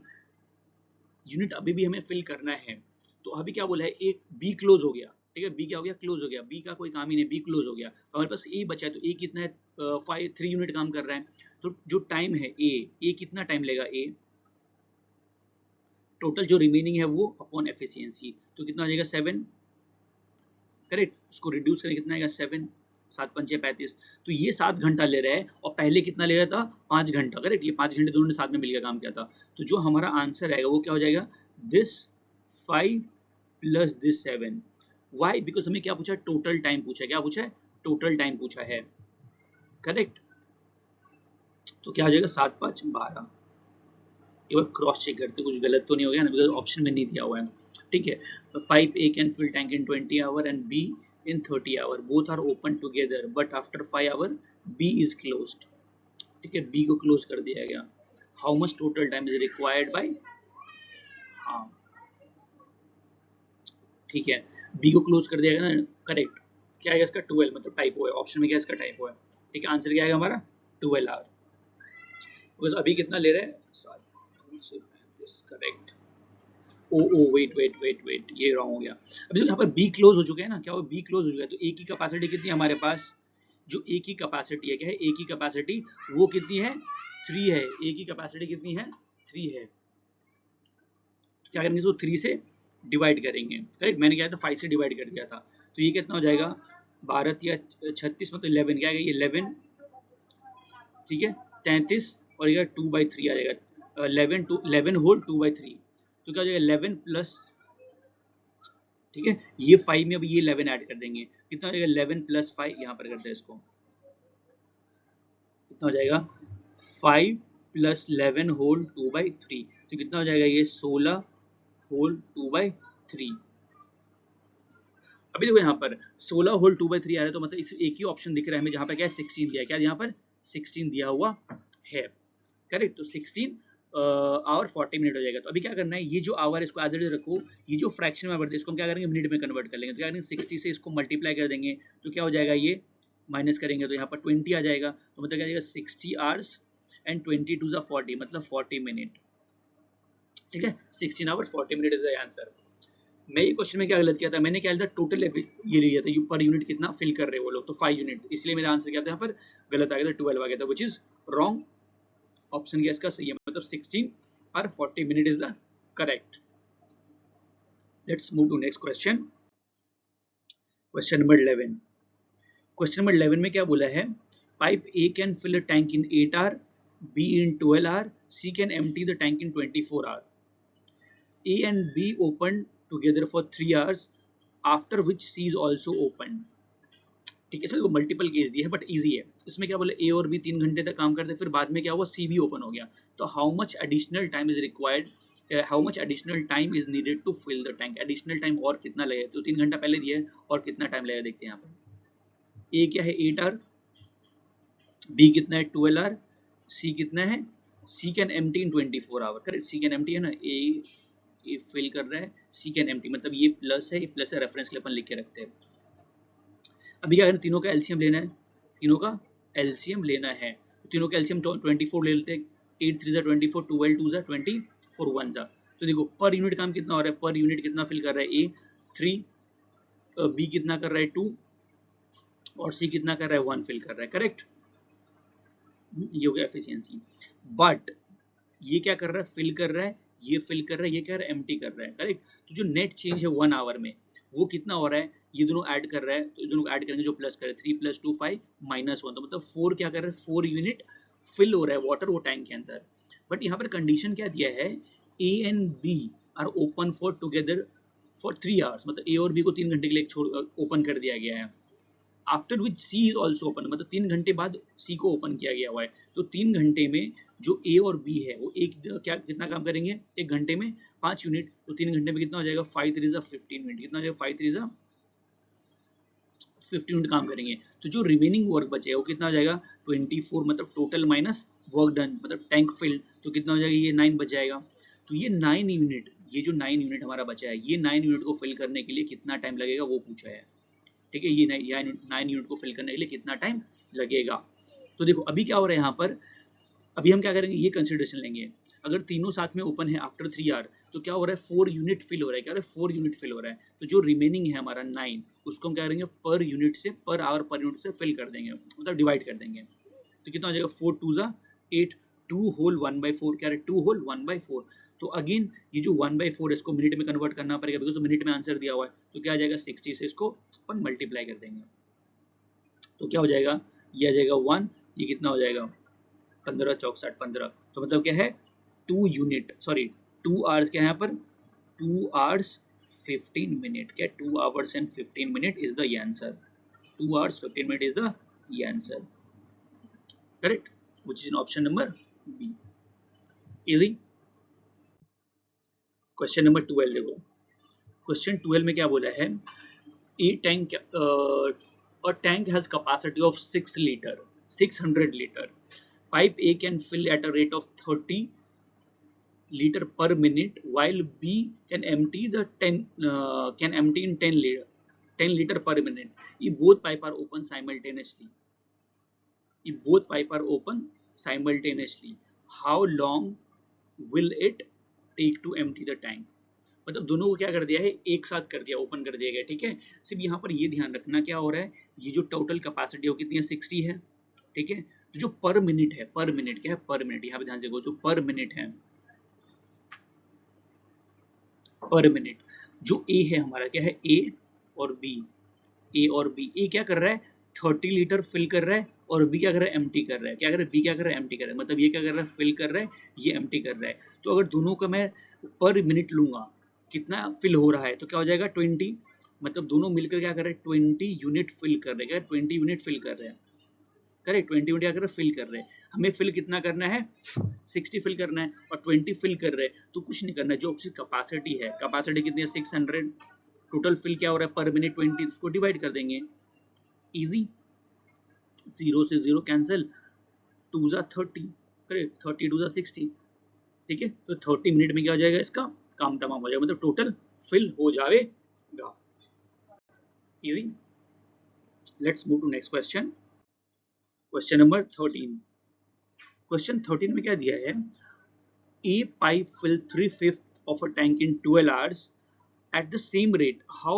यूनिट अभी भी हमें फिल करना है। तो अभी क्या बोला है, एक बी क्लोज हो गया, ठीक है, बी क्या हो गया, क्लोज हो गया, बी का कोई काम ही नहीं, बी क्लोज हो गया, तो हमारे पास ए बचा है, तो ए कितना है 3 यूनिट काम कर रहा है, तो जो टाइम है ए कितना टाइम लेगा, ए टोटल जो रिमेनिंग है वो अपॉन एफिशिएंसी, तो कितना हो जाएगा 7, करेक्ट। उसको रिड्यूस करें कितना आएगा 7, 7 × 5 = 35, तो ये 7 घंटा ले रहा है और पहले कितना ले रहा था 5 घंटा, करेक्ट, ये 5 घंटे दोनों ने साथ में मिलकर काम किया था, तो जो हमारा आंसर आएगा वो क्या हो जाएगा दिस 5 + दिस 7, वाई, बिकॉज हमें क्या पूछा, टोटल टाइम पूछा, क्या पूछा है, टोटल टाइम पूछा है, करेक्ट। तो क्या हो जाएगा 7 × 5 = 12, एक बार क्रॉस चेक करते कुछ गलत तो नहीं हो गया ना, बिकॉज ऑप्शन में नहीं दिया हुआ है, ठीक है। Pipe A can fill tank in 20 hour and B in 30 hour, both are open together but after 5 hour B is closed, ठीक है, बी को क्लोज कर दिया गया, how much total time is required by, हाँ ठीक है, बी को क्लोज कर दिया गया ना, करेक्ट, क्या आएगा इसका 12, मतलब टाइपो है, ऑप्शन में क्या इसका टाइपो है, ठीक है, आंसर क्या आएगा हमारा 12 आवर, बिकॉज अभी कितना ले रहे हैं 7, करेक्ट। ओ वेट ये रॉन्ग हो गया, अभी तो यहाँ पर बी क्लोज हो चुके हैं ना, क्या हो बी क्लोज हो चुका है, तो ए की कैपेसिटी कितनी है हमारे पास, जो ए की कैपेसिटी है, क्या है ए की कैपेसिटी वो कितनी है 3 है, ए की कैपेसिटी कितनी है 3 है, तो क्या करेंगे इसको 3 से डिवाइड करेंगे, करेक्ट, मैंने क्या था 5 से डिवाइड कर दिया था, तो ये कितना हो जाएगा 12 या 36 मतलब 11, क्या आएगा ये 11, ठीक है 33, और ये 2/3 आ जाएगा, 11 होल 2/3, तो क्या हो जाएगा 11 प्लस, ठीक है, ये 5 में अभी ये 11 ऐड कर देंगे, कितना हो जाएगा 11 + 5, यहाँ पर करते हैं इसको, कितना हो जाएगा 5 + 11 होल 2/3, तो कितना हो जाएगा ये 16 होल 2/3, अभी देखो यहाँ पर 16 होल 2/3 आ रहा है, तो मतलब इस एक ही ऑप्शन दिख रहा है हमें जहाँ पे क्या है 16 दिया है, क्या यहाँ पर 16 दिया हुआ है, करेक्ट। तो 16 आवर 40 मिनट हो जाएगा। तो अभी क्या करना है, ये जो आवर इसको एज इट इज रखो, ये जो फ्रैक्शन में बढ़ते इसको हम क्या करेंगे मिनट में कन्वर्ट कर लेंगे। तो क्या करेंगे 60 से इसको मल्टीप्लाई कर देंगे, तो क्या हो जाएगा, ये माइनस करेंगे तो यहाँ पर 20 आ जाएगा। तो मतलब क्या आ जाएगा 60 आवर्स एंड 20 टू 40, मतलब 40 मिनट, ठीक है। 16 hour 40 minute is the answer. मैं ये क्वेश्चन में क्या गलत किया था, मैंने क्या था टोटल ये लिया था पर यूनिट कितना फिल कर रहे हैं वो लोग, तो 5 यूनिट, इसलिए मेरा आंसर क्या था यहाँ पर गलत आ गया था, 12 आ गया था, विच इज रॉन्ग। ऑप्शन क्या इसका सही है, मतलब 16 और 40 minute is the correct. Let's move to next question, question number 11। Question number 11 में क्या बोला है, pipe A can fill a tank in 8 hour, B in 12 hour, C can empty the tank in 24 hour. A and B opened together for 3 hours, after which C is also opened। ठीक है, इसमें multiple case दिए है but easy है। इसमें क्या बोले, A और B 3 घंटे तक काम करते, फिर बाद में क्या हुआ, C भी ओपन हो गया। तो how much additional time is required, how much additional time is needed to fill the tank. Additional time और कितना लगेगा, तो 3 घंटा पहले दिया है, और कितना टाइम लगेगा देखते हैं यहाँ पर। A क्या है 8 आवर, B कितना है 12 आवर, C कितना है, C can empty in 24 hour, correct. C can empty है ना, ये फिल कर रहा है, सी कैन एम्प्टी, मतलब ये प्लस है, ये प्लस है, रेफरेंस के लिए अपन लिख के रखते हैं। अभी क्या करें, तीनों का एलसीएम लेना है, तीनों का एलसीएम लेना है, तो तीनों का एलसीएम 24 ले लेते हैं। 8 3 24, 12 2 24, 1 जा। तो देखो पर यूनिट काम कितना हो रहा है, पर यूनिट कितना फिल कर रहा है, ए 3, बी कितना कर रहा है 2, और सी कितना कर रहा है 1 फिल कर रहा है, करेक्ट। ये हो गया एफिशिएंसी। बट ये क्या कर रहा है, फिल कर रहा है, ये फिल कर रहा है, ये क्या है एम्प्टी कर रहा है, करेक्ट। तो जो नेट चेंज है 1 आवर में, वो कितना हो रहा है, ये दोनों ऐड कर रहा है, तो ये दोनों ऐड करेंगे जो प्लस करे, 3 + 2 5 -1, तो मतलब 4 क्या कर रहा है, 4 यूनिट फिल हो रहा है वाटर वो टैंक के अंदर। बट यहाँ पर कंडीशन क्या दिया है, A and B are open for together for 3 hours, मतलब ए और बी को 3 घंटे के लिए ओपन कर दिया गया है। After which C is also open, मतलब 3 घंटे बाद सी को ओपन किया गया हुआ है। तो 3 घंटे में जो ए और बी है वो एक क्या कितना काम करेंगे, 1 घंटे में 5 यूनिट, तो 3 घंटे में कितना हो जाएगा, 5 3 15 मिनट, कितना हो जाएगा 5 3 15 मिनट काम करेंगे। तो जो रिमेनिंग वर्क बचेगा वो कितना हो जाएगा 24, मतलब टोटल माइनस वर्क डन, मतलब टैंक फिल्ड, तो कितना हो जाएगा, ये 9 बच जाएगा। तो ये 9 यूनिट, ये जो 9 यूनिट हमारा बचा है, ये 9 यूनिट को फिल करने के लिए कितना टाइम लगेगा वो पूछा है, ठीक है। ये 9 यूनिट को फिल करने के लिए कितना टाइम लगेगा। तो देखो अभी क्या हो रहा है यहाँ पर, अभी हम क्या करेंगे, ये कंसिडरेशन लेंगे। अगर तीनों साथ में ओपन है आफ्टर 3 आवर, तो क्या हो रहा है 4 यूनिट फिल हो रहा है, क्या हो रहा है 4 यूनिट फिल हो रहा है। तो जो रिमेनिंग है हमारा 9, उसको हम क्या करेंगे पर यूनिट से, पर आवर पर यूनिट से फिल कर देंगे, मतलब डिवाइड कर देंगे। तो कितना हो जाएगा 4 2 8, 2 होल 1/4, क्या है 2 होल 1/4। तो अगेन ये जो 1/4 इसको मिनट में कन्वर्ट करना पड़ेगा, बिकॉज मिनट में आंसर दिया हुआ है। तो क्या आ जाएगा 60 से इसको अपन मल्टीप्लाई कर देंगे, तो क्या हो जाएगा, ये आ जाएगा 1, ये कितना हो जाएगा 15 चौक 60 15, तो मतलब क्या है 2 यूनिट, सॉरी 2 आवर्स, क्या है यहाँ पर 2 आवर्स 15 मिनट, क्या 2 hours and 15 minute is the answer, 2 hours 15 minute is the answer, correct, which is option number B. Easy. Question number 12 देखो, क्वेश्चन 12 में क्या बोला है, a tank a tank has capacity of 600 liter, pipe A can fill at a rate of 30 liter per minute, while B can empty the 10 liter per minute. If both pipe are open simultaneously, how long will it take to empty the tank? मतलब दोनों को क्या कर दिया है, एक साथ कर दिया, ओपन कर दिया गया, ठीक है। सिर्फ यहाँ पर ये ध्यान रखना क्या हो रहा है, ये जो टोटल कैपेसिटी है कितनी है 60 है, ठीक है। तो जो पर मिनट है, पर मिनट क्या है, पर मिनट, यहाँ पे ध्यान देखो, जो पर मिनट है, पर मिनट जो ए है हमारा, क्या है ए और बी, ए क्या कर रहा है 30 लीटर फिल कर रहा है, और बी क्या कर रहा है एम्प्टी कर रहा है, क्या कर रहा है बी क्या कर रहा है एम्प्टी कर रहा है, मतलब ये क्या कर रहा है फिल कर रहा है, ये एम्प्टी कर रहा है। तो अगर दोनों का मैं पर मिनट लूंगा कितना फिल हो रहा है, तो क्या हो जाएगा 20, मतलब दोनों मिलकर क्या कर रहे हैं 20 यूनिट फिल कर रहे हैं, 20 यूनिट फिल कर रहे हैं, करेक्ट। 20 यूनिट क्या कर रहे हैं फिल कर रहे हैं। हमें फिल कितना करना है 60 फिल करना है, और 20 फिल कर रहे हैं, तो कुछ नहीं करना है। जो कैपेसिटी है, कैपेसिटी कितनी है 600, टोटल फिल क्या हो रहा है पर मिनट 20, इसको डिवाइड कर देंगे, इजी, 0 से 0 कैंसिल, 2 जा 30, करेक्ट, 30 2 जा 60, ठीक है, तो 30 मिनट में क्या हो जाएगा, इसका काम तमाम हो जाएगा, मतलब टोटल फिल हो जाएगा, easy. Let's move to next question, question number 13। Question 13 में क्या दिया है, A pipe fill 3/5 of a tank in 12 hours at the same rate. How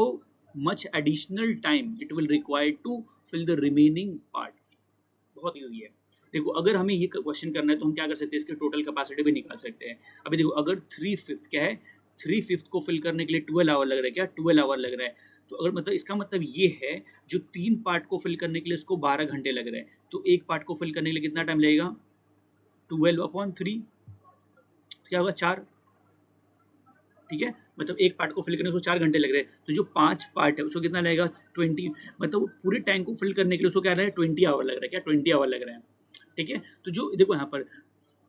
much additional time it will require to fill the remaining part? बहुत easy है। देखो अगर हमें ये क्वेश्चन करना है तो हम क्या कर सकते हैं, इसके टोटल कैपेसिटी भी निकाल सकते हैं। अभी देखो अगर 3/5 क्या है, 3/5 को फिल करने के लिए 12 आवर लग रहा है, क्या 12 आवर लग रहा है, तो अगर मतलब इसका मतलब ये है जो 3 पार्ट को फिल करने के लिए उसको 12 घंटे लग रहे हैं, तो एक पार्ट को फिल करने के लिए कितना टाइम लगेगा, 12/3, क्या होगा 4, ठीक है, मतलब एक पार्ट को फिल करने को 4 घंटे लग रहे हैं, तो जो 5 पार्ट है उसको कितना लगेगा 20, मतलब पूरे टैंक को फिल करने के लिए उसको क्या लग रहा है 20 आवर लग रहा है, क्या 20 आवर लग रहा है, ठीक है। तो जो देखो यहाँ पर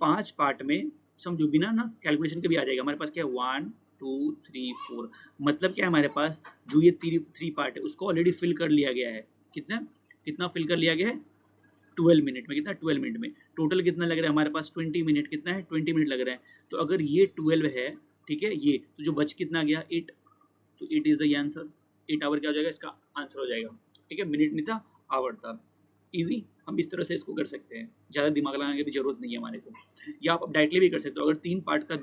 5 पार्ट में समझो बिना ना कैलकुलेशन के भी आ जाएगा, हमारे पास क्या है 1 2 3 4, मतलब क्या है हमारे पास जो ये 3 पार्ट है उसको ऑलरेडी फिल कर लिया गया है, कितना कितना फिल कर लिया गया है 12 मिनट में, कितना 12 मिनट में, टोटल कितना लग रहा है हमारे पास 20 मिनट, कितना है 20 मिनट लग रहा है, तो अगर ये 12 है, ठीक है, ये तो जो बच कितना गया 8, तो 8 इज द आंसर, 8 आवर क्या हो जाएगा, इसका आंसर हो जाएगा, ठीक है, मिनट नहीं था आवर था, इजी। हम इस तरह से इसको कर सकते हैं, ज्यादा दिमाग लगाने की भी जरूरत नहीं है हमारे को, या आप डायरेक्टली भी कर सकते हो। अगर 3 पार्ट का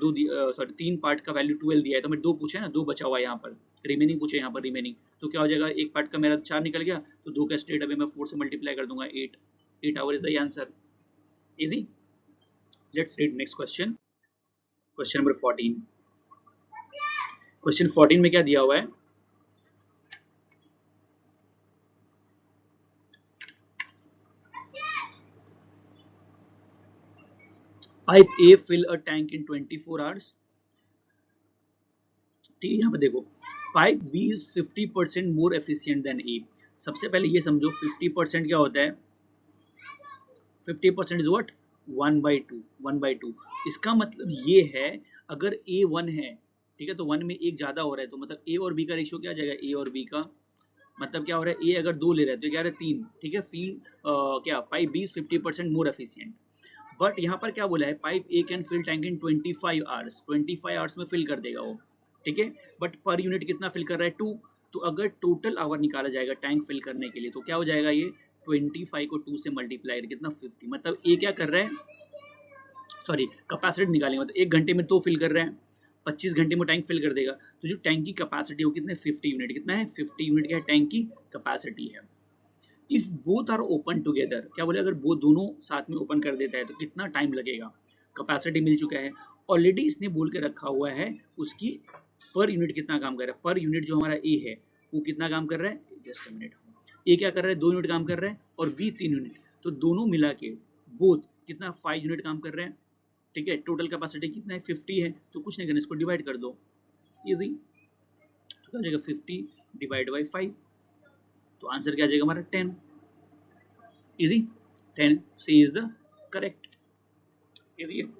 3 पार्ट का वैल्यू 12 दिया है तो हमें 2 पूछे ना, 2 बचा हुआ है यहाँ पर, रिमेनिंग पूछे यहाँ पर रिमेनिंग, तो क्या हो जाएगा, एक पार्ट का मेरा 4 निकल गया, तो 2 का स्ट्रेट अवे मैं 4 से मल्टीप्लाई कर दूंगा, 8 hour is the answer, easy। Let's read next question, question number 14। Question 14 में क्या दिया हुआ है, pipe A fill a tank in 24 hours, ठीक है, यहाँ पे देखो pipe B is 50% more efficient than A. सबसे पहले ये समझो 50% क्या होता है, 50% इज व्हाट 1/2, 1/2, इसका मतलब ये है अगर ए 1 है, ठीक है, तो 1 में एक ज्यादा हो रहा है, तो मतलब ए और बी का रेशियो क्या आ जाएगा, ए और बी का मतलब क्या हो रहा है, ए अगर 2 ले रहा है तो क्या रहा है 3, ठीक है, फील क्या pipe B is 50% more efficient, but यहाँ पर क्या बोला है, pipe A can fill tank in 25 hours, 25 hours में फिल कर देगा वो, ठीक है, बट पर यूनिट कितना फिल कर रहा है 2, तो अगर टोटल आवर निकाला जाएगा टैंक फिल करने के लिए तो क्या हो जाएगा, ये 25 को 2 से मल्टीप्लाई करके कितना 50, मतलब ए क्या कर रहा है, सॉरी कैपेसिटी निकालेंगे, मतलब 1 घंटे में 2 फिल कर रहे हैं, 25 घंटे में टैंक फिल कर देगा, तो जो टैंक की कैपेसिटी है वो कितने 50 यूनिट, कितना है 50 यूनिट क्या टैंक की कैपेसिटी है। If both are open together, क्या बोले अगर वो दोनों साथ में ओपन कर देता है तो कितना टाइम लगेगा, कैपेसिटी मिल चुका है ऑलरेडी, इसने बोल के रखा हुआ है उसकी पर यूनिट कितना काम कर रहा है, पर यूनिट जो हमारा ए है वो कितना काम कर रहा है, जस्ट मिनट, ए क्या कर रहा है 2 यूनिट काम कर रहा है और बी 3 यूनिट, तो दोनों मिला के बोथ कितना 5 यूनिट काम कर रहे हैं, ठीक है, टोटल कैपेसिटी कितना है 50 है, तो कुछ नहीं करना इसको डिवाइड कर दो, इजी, तो क्या हो जाएगा 50 डिवाइड बाई 5, तो आंसर क्या आ जाएगा हमारा 10, easy, 10 C is the correct, easy है।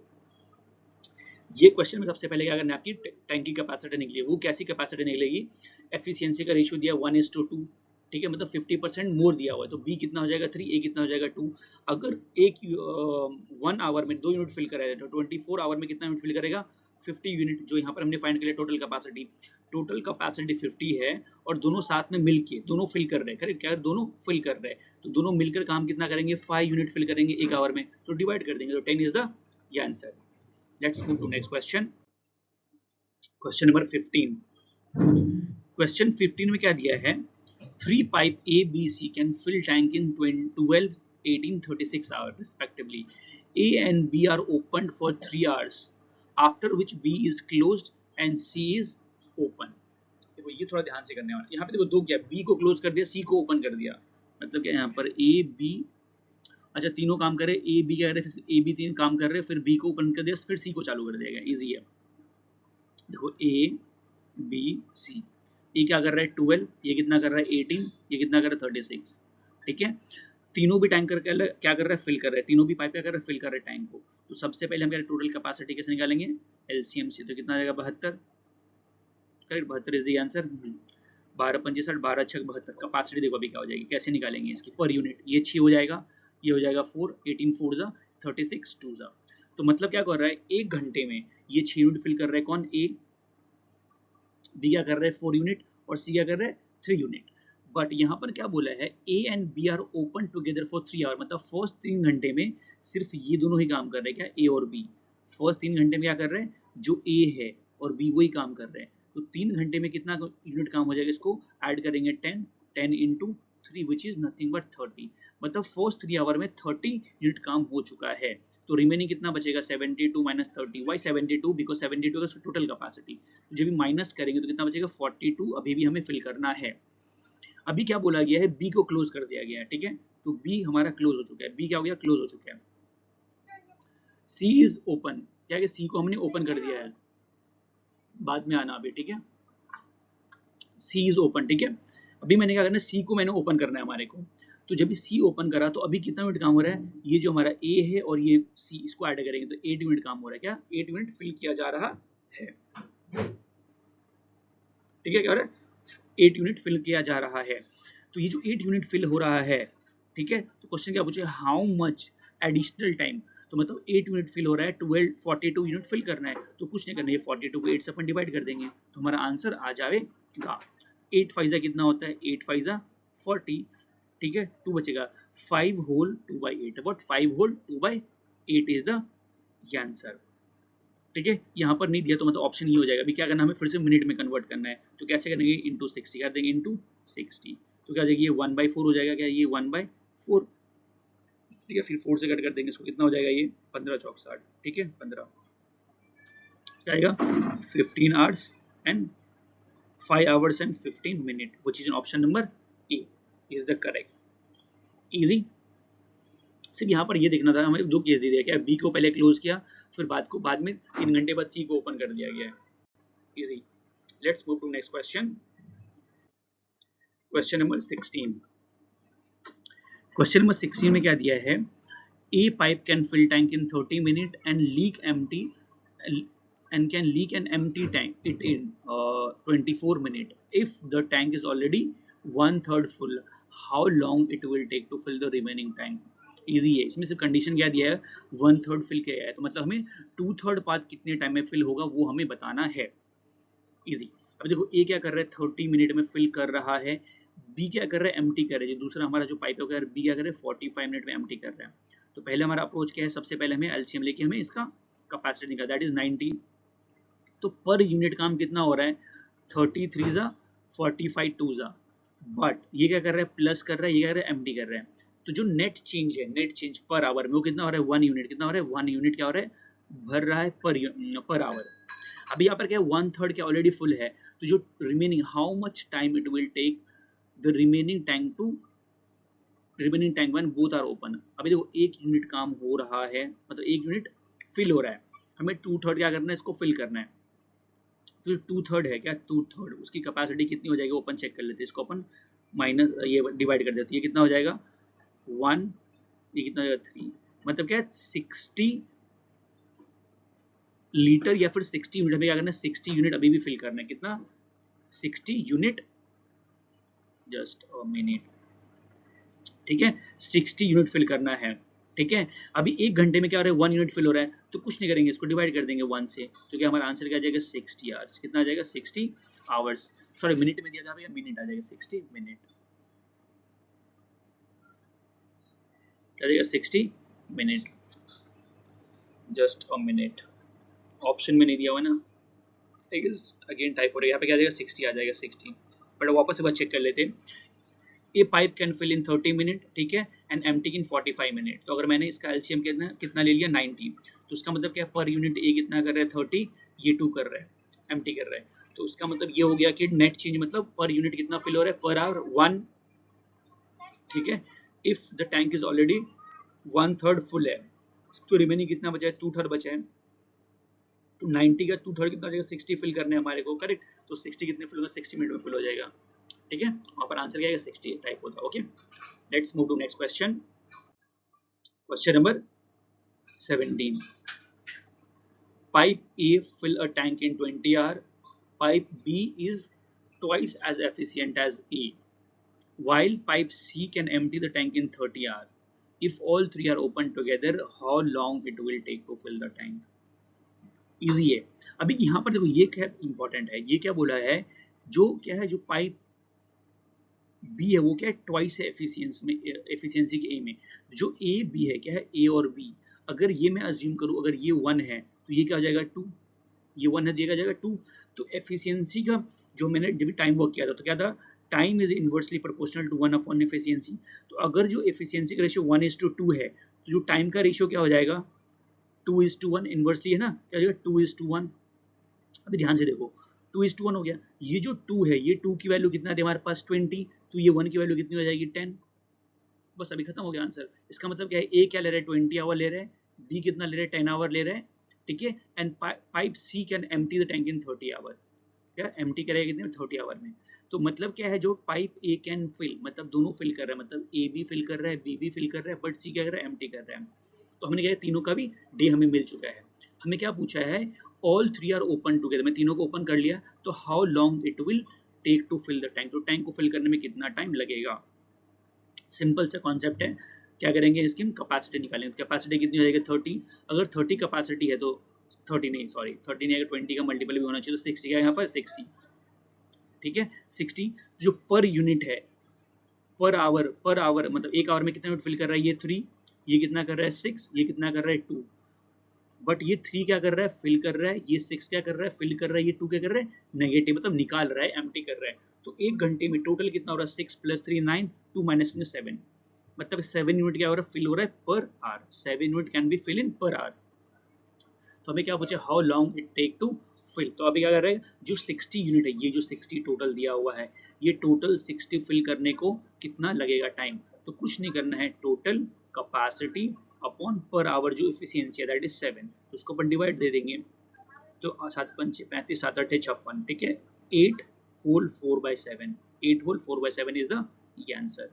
ये क्वेश्चन में सबसे पहले क्या करना है, आपकी टैंक की कैपेसिटी निकली, वो कैसी कैपेसिटी निकलेगी, एफिशिएंसी का रेशियो दिया 1:2, ठीक है, मतलब 50% मोर दिया हुआ है, तो बी कितना हो जाएगा 3, ए कितना हो जाएगा 2, अगर एक 1 आवर में 2 यूनिट फिल करेगा तो 24 आवर में कितना यूनिट फिल करेगा 50 यूनिट, जो यहाँ पर हमने फाइंड किया टोटल कैपेसिटी 50 है, और दोनों साथ में मिलके दोनों फिल कर रहे हैं, करेक्ट, क्या दोनों फिल कर रहे हैं, तो दोनों मिलकर काम कितना करेंगे 5 यूनिट फिल करेंगे 1 आवर में, तो डिवाइड कर देंगे, तो 10 is the answer. Let's move to next question, question number 15। Question 15 में क्या दिया है, 3 pipe A, B, C can fill tank in 12, 18, 36 hours respectively. A and B are opened for 3 hours, after which B is closed and C is open. देखो ये थोड़ा ध्यान से करने वाला, यहाँ पे देखो दो क्या, B को क्लोज कर दिया, C को ओपन कर दिया, मतलब क्या यहाँ पर A B, अच्छा तीनों काम कर रहे, ए बी क्या कर रहे, फिर ए बी 3 काम कर रहे, फिर बी को ओपन कर दिया, फिर सी को चालू कर दिया, इजी है। देखो ए बी सी, ए क्या कर रहा है 12, ये कितना कर रहा है 18, ये कितना कर रहा है 36, ठीक है, तीनों भी टैंक करके क्या कर रहा है फिल कर रहा है, तीनों भी पाइप क्या कर रहा है फिल कर रहे हैं टैंक को, तो सबसे पहले हम कह रहे हैं टोटल कैपेसिटी कैसे निकालेंगे, एलसीएम से, तो कितना आ जाएगा 72, करेक्ट, 72 इज द आंसर। 12 पंजे 60, 12 छक 72, कैपेसिटी देखो अभी क्या हो जाएगी, कैसे निकालेंगे इसकी पर यूनिट, ये 6 हो जाएगा, ये हो जाएगा 4, 18 4 जा 36 2 जा। तो मतलब क्या कर रहा है, एक घंटे में ये 6 यूनिट फिल कर रहा है कौन, ए, बी क्या कर रहा है 4 यूनिट, और सी क्या कर रहा है 3 यूनिट। बट यहाँ पर क्या बोला है, A and B are open together for 3 hour, मतलब फर्स्ट 3 घंटे में सिर्फ ये दोनों ही काम कर रहे हैं, क्या, ए और बी। फर्स्ट 3 घंटे में क्या कर रहे हैं, जो ए है और बी वही काम कर रहे हैं। तो 3 घंटे में कितना यूनिट काम हो जाएगा, इसको ऐड करेंगे 10, 10 into 3 which is nothing but 30, मतलब फर्स्ट 3 आवर में 30 यूनिट काम हो चुका है। तो रिमेनिंग कितना बचेगा, 72 माइनस 30, वाई 72, बिकॉज 72 का टोटल कैपेसिटी, तो जब भी माइनस करेंगे तो कितना बचेगा 42, अभी भी हमें फिल करना है। अभी क्या बोला गया है, बी को क्लोज कर दिया गया है, ठीक है, तो बी हमारा क्लोज हो चुका है, बी क्या हो गया, क्लोज हो चुका है। सी इज ओपन, क्या है, सी को हमने ओपन कर दिया है, बाद में आना अभी, ठीक है, सी इज ओपन, ठीक है। अभी मैंने क्या करना है, सी को मैंने ओपन करना है हमारे को, तो जब सी ओपन करा तो अभी कितना मिनट काम हो रहा है, ये जो हमारा ए है और ये सी, इसको ऐड करेंगे तो 8 मिनट काम हो रहा है, क्या 8 मिनट फिल किया जा रहा है, ठीक है, क्या हो रहा है 8 यूनिट फिल किया जा रहा है। तो ये जो 8 यूनिट फिल हो रहा है, ठीक है, तो क्वेश्चन क्या पूछे, हाउ मच एडिशनल टाइम, तो मतलब 8 यूनिट फिल हो रहा है, 12 42 यूनिट फिल करना है, तो कुछ नहीं करना है, 42 को 8 से अपन डिवाइड कर देंगे तो हमारा आंसर आ जाएगा। 8 फाइजा कितना होता है, 8 फाइजा 40, ठीक है, 2 बचेगा, 5 whole 2/8, what 5 whole 2/8 is the answer, ठीक है। यहाँ पर नहीं दिया तो मतलब ऑप्शन ये हो जाएगा। अभी क्या करना है, हमें फिर से मिनट में कन्वर्ट करना है, तो कैसे करेंगे, इंटू 60 कर देंगे, इंटू 60, तो क्या हो जाएगा, ये 1/4 हो जाएगा, क्या ये 1/4, ठीक है, फिर 4 से कट कर देंगे इसको, कितना हो जाएगा ये 15 चौक 60, ठीक है, 15 क्या आएगा 15 hours and 5 hours and 15 minute, which is option number A is the correct. Easy, सिर्फ यहाँ पर ये देखना था, हमें दो केस दे दिया, क्या बी को पहले क्लोज किया, फिर बाद में 3 घंटे बाद सी को ओपन कर दिया गया है। Easy, let's move to next question. Question number 16, question number 16 में क्या दिया है, A pipe can fill tank in 30 minute and leak empty and can leak an empty tank it in 24 minutes if the tank is already 1/3 full, how long it will take to fill the remaining tank। Easy है, इसमें सिर्फ condition क्या दिया है, 1/3 fill किया है, तो मतलब हमें 2/3 पार्ट कितने टाइम में फिल होगा वो हमें बताना है। इजी, अब देखो ए क्या कर रहा है 30 मिनट में फिल कर रहा है, बी क्या कर रहा है एम्प्टी कर रहा है, दूसरा हमारा जो पाइप है बी क्या कर रहा है 45 मिनट में एम्प्टी कर रहा है। तो पहले हमारा अप्रोच क्या है, सबसे पहले हमें एलसीएम लेके हमें इसका कैपेसिटी निकालना, दैट इज 90, तो पर यूनिट काम कितना हो रहा है 33 जा 45 2 जा, बट ये क्या कर रहा है प्लस कर रहा है, ये क्या कर रहा है एम्प्टी कर रहा है, तो जो नेट चेंज है, नेट चेंज पर आवर में वो कितना हो रहा है 1 यूनिट, कितना हो रहा है 1 यूनिट क्या हो रहा है भर रहा है पर आवर। अभी यहाँ पर क्या है 1/3 क्या ऑलरेडी फुल है, तो जो remaining how much time it will take the remaining tank when both are open. अभी देखो 1 यूनिट काम हो रहा है, मतलब 1 यूनिट फिल हो रहा है, हमें 2/3 क्या करना है, इसको फिल करना है, तो 2/3 है क्या 2/3 उसकी कैपेसिटी कितनी हो जाएगी, ओपन चेक कर लेते हैं इसको, अपन माइनस ये डिवाइड कर देते हैं, ये कितना हो जाएगा 1, ये कितना हो जाएगा 3, मतलब क्या है 60 लीटर या फिर 60 यूनिट, हमें क्या करना है 60 यूनिट अभी भी फिल करना है, कितना 60 यूनिट, जस्ट अ मिनट, ठीक है 60 यूनिट फिल करना है, ठीक है। अभी 1 घंटे में क्या हो रहा है 1 यूनिट फिल हो रहा है, तो कुछ नहीं करेंगे, इसको डिवाइड कर देंगे 1 से, तो क्या हमारा आंसर क्या आ जाएगा 60 आवर्स, कितना आ जाएगा 60 आवर्स, सॉरी मिनट में दिया था भैया, मिनट आ जाएगा 60 मिनट, क्या आ जाएगा 60 minute, just a minute, option में नहीं दिया हुआ ना, ठीक है, अगेन टाइप हो रहा है, यहाँ पे क्या आ जाएगा 60 आ जाएगा 60, बट वापस से बात चेक कर लेते हैं, A pipe can fill in 30 minute, ठीक है, एंड एम्प्टी इन 45 मिनट, तो अगर मैंने इसका एलसीएम कितना कितना ले लिया 90, तो उसका मतलब क्या पर यूनिट ए कितना कर रहा है 30, ये 2 कर रहा है, एम्प्टी कर रहा है, तो उसका मतलब ये हो गया कि नेट चेंज मतलब पर यूनिट कितना फिल हो रहा है पर आवर 1, ठीक है, if the tank is already 1/3 full है, तो रिमेनिंग कितना बचा है 2/3 बचा है, तो 90 का 2/3 कितना हो जाएगा 60 फिल करने हमारे को, करेक्ट, तो 60 कितने फिल होगा 60 मिनट में फिल हो जाएगा, ठीक है, वहां पर आंसर क्या आएगा 60 टाइप होता है। Okay, let's move to next question, question number 17, pipe A fill a tank in 20 hours, pipe B is twice as efficient as A, while pipe C can empty the tank in 30 hours. If all three are open together, how long it will take to fill the tank? Easy है। अभी यहाँ पर देखो ये क्या important है, ये क्या बोला है, जो क्या है, जो पाइप बी है वो क्या है, ट्वाइस है एफिशिएंसी में, एफिशिएंसी के ए में। जो ए बी है क्या है, ए और बी, अगर ये मैं अज्यूम करूँ, अगर ये 1 है तो ये क्या हो जाएगा 2, ये 1 है तो ये क्या हो जाएगा 2। तो एफिशिएंसी का जो मैंने जब टाइम वर्क किया था तो क्या था, time is inversely proportional to 1 upon efficiency. तो अगर जो एफिशिएंसी का रेशियो 1:2 है तो जो टाइम का रेशियो क्या हो जाएगा, 2:1, इनवर्सली है ना, क्या हो जाएगा 2:1। अभी ध्यान से देखो 2:1 हो गया, ये जो 2 है, ये 2 की वैल्यू कितना है हमारे पास 20, तो ये 1 की वैल्यू कितनी हो जाएगी 10। बस अभी खत्म हो गया आंसर। इसका मतलब क्या है, ए क्या ले रहा है 20 आवर ले रहा है, बी कितना ले रहा है 10 आवर ले रहा है, ठीक है। And pipe C can empty the tank in 30 hour, क्या एम्प्टी करेगा कितने 30 आवर में। तो मतलब क्या है, जो पाइप ए कैन फिल, मतलब दोनों फिल कर रहा है, मतलब ए भी फिल कर रहा है, बी भी फिल कर रहा है, बट सी क्या कर रहा है, एम्प्टी कर रहा है। तो हमने क्या है, तीनों का भी डे हमें मिल चुका है। हमें क्या पूछा है, all three are open together, मैं तीनों को ओपन कर लिया, तो how long it will take to fill the tank, तो टैंक को फिल करने में कितना टाइम लगेगा। सिंपल सा कॉन्सेप्ट है, क्या करेंगे, इसकी हम कैपेसिटी निकालेंगे। कैपेसिटी कितनी हो जाएगी 30, अगर 30 कैपेसिटी है तो 30 नहीं, सॉरी 30 नहीं, अगर 20 का मल्टीपल भी होना चाहिए तो 60 का यहाँ पर 60, ठीक है 60। जो पर यूनिट है, पर आवर मतलब एक आवर में कितना यूनिट फिल कर रहा है, ये 3, ये कितना कर रहा है 6, ये कितना कर रहा है 2, बट ये 3 क्या कर रहा है, फिल कर रहा है, ये 6 क्या कर रहा है, फिल कर रहा है, ये 2 क्या कर रहा है, नेगेटिव मतलब निकाल रहा है, एम्प्टी कर रहा है। तो एक घंटे में टोटल कितना हो रहा है, 6 + 3 9, 2 - 7, मतलब 7 यूनिट क्या हो रहा है, फिल हो रहा है per hour, 7 unit can be fill in per hour. तो हमें क्या पूछे, how long it take to fill. तो अभी क्या कर रहे हैं, जो 60 यूनिट है, ये जो 60 टोटल दिया हुआ है, ये टोटल 60 फिल करने को कितना लगेगा टाइम। तो कुछ नहीं करना है, total capacity upon per hour जो एफिशिएंसी है दैट इज 7, तो उसको अपन डिवाइड दे देंगे। तो 7 × 5 = 35, 7 × 8 = 56, ठीक है। 8 whole 4/7, 8 whole 4/7 is the answer.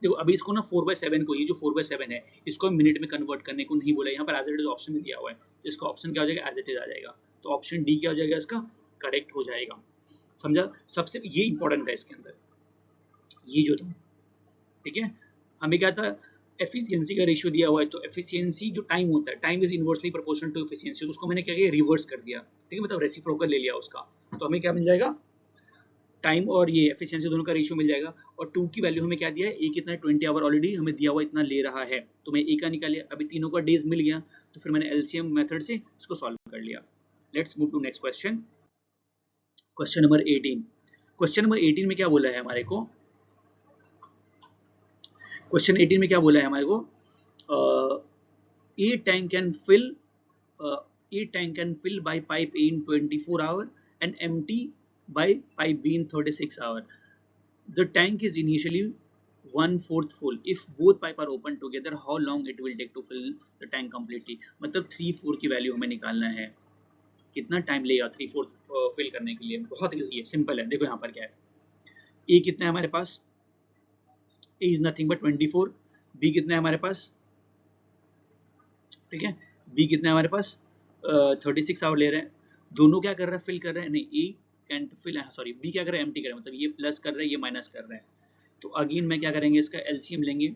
देखो अभी इसको ना 4/7 को, ये जो 4/7 है इसको मिनट में कन्वर्ट करने को नहीं बोला, यहाँ पर एज इट इज ऑप्शन में दिया हुआ है, तो इसका ऑप्शन क्या हो जाएगा, एज इट इज आ जाएगा। तो ऑप्शन डी क्या हो जाएगा, इसका करेक्ट हो जाएगा। समझा, सबसे ये इंपॉर्टेंट था इसके अंदर, ये जो था, ठीक है। हमें क्या था, एफिशिएंसी का रेशियो दिया हुआ है, तो एफिशिएंसी जो टाइम होता है, time is inversely proportional to efficiency, तो उसको मैंने क्या किया, रिवर्स कर दिया, ठीक है, मतलब रेसिप्रोकल ले लिया उसका। तो हमें क्या मिल जाएगा, टाइम और ये एफिशिएंसी दोनों का रेशियो मिल जाएगा। और 2 की वैल्यू हमें क्या दिया है, ए कितना है 20 आवर ऑलरेडी हमें दिया हुआ इतना ले रहा है, तो मैं ए का निकाल लिया। अभी तीनों का डेज मिल गया, तो फिर मैंने एलसीएम मेथड से इसको सॉल्व कर लिया। Let's move to next question, question number 18। Question number 18 में क्या बोला है हमारे को, क्वेश्चन 18 में क्या बोला है हमारे को, A tank can fill A tank can fill by pipe A in 24 hours and empty by pipe B in 36 hours. The tank is initially 1/4 full. If both pipe are open together, how long it will take to fill the tank completely? मतलब 3/4 की value हमें निकालना है, कितना time लेगा 3/4 fill करने के लिए। बहुत इजी है, सिंपल है। देखो यहाँ पर क्या है, A कितना है हमारे पास, A is nothing but 24, B कितना है हमारे पास, ठीक है, B कितना है हमारे पास 36 आवर ले रहे हैं। दोनों क्या कर रहा है, फिल कर रहे हैं, नहीं ए कैन फिल, सॉरी बी क्या कर रहा है, एम्प्टी कर रहा है, मतलब ये प्लस कर रहा है, ये माइनस कर रहा है। तो अगेन मैं क्या करेंगे, इसका एलसीएम लेंगे,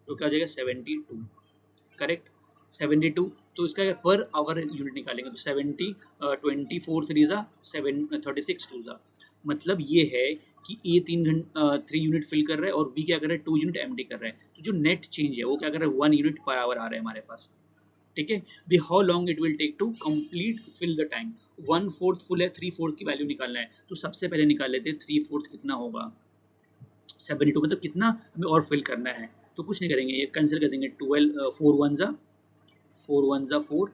तो क्या हो जाएगा 72, करेक्ट 72। तो इसका पर आवर यूनिट निकालेंगे, तो 70 24 3 7 36 2 मतलब ये है कि ए 3 यूनिट फिल कर रहा है और बी क्या कर रहा है 2 यूनिट एम्प्टी कर रहा है। तो जो नेट चेंज है वो क्या कर रहा है 1 यूनिट पर आवर आ रहा है हमारे पास, ठीक है। भी how long it will take to complete fill the tank. 1/4 full है, 3/4 की वैल्यू निकालना है, तो सबसे पहले निकाल लेते हैं 3/4 कितना होगा, 72, मतलब कितना हमें और फिल करना है। तो कुछ नहीं करेंगे, ये कैंसिल कर देंगे, 12 4 1 ज़ा 4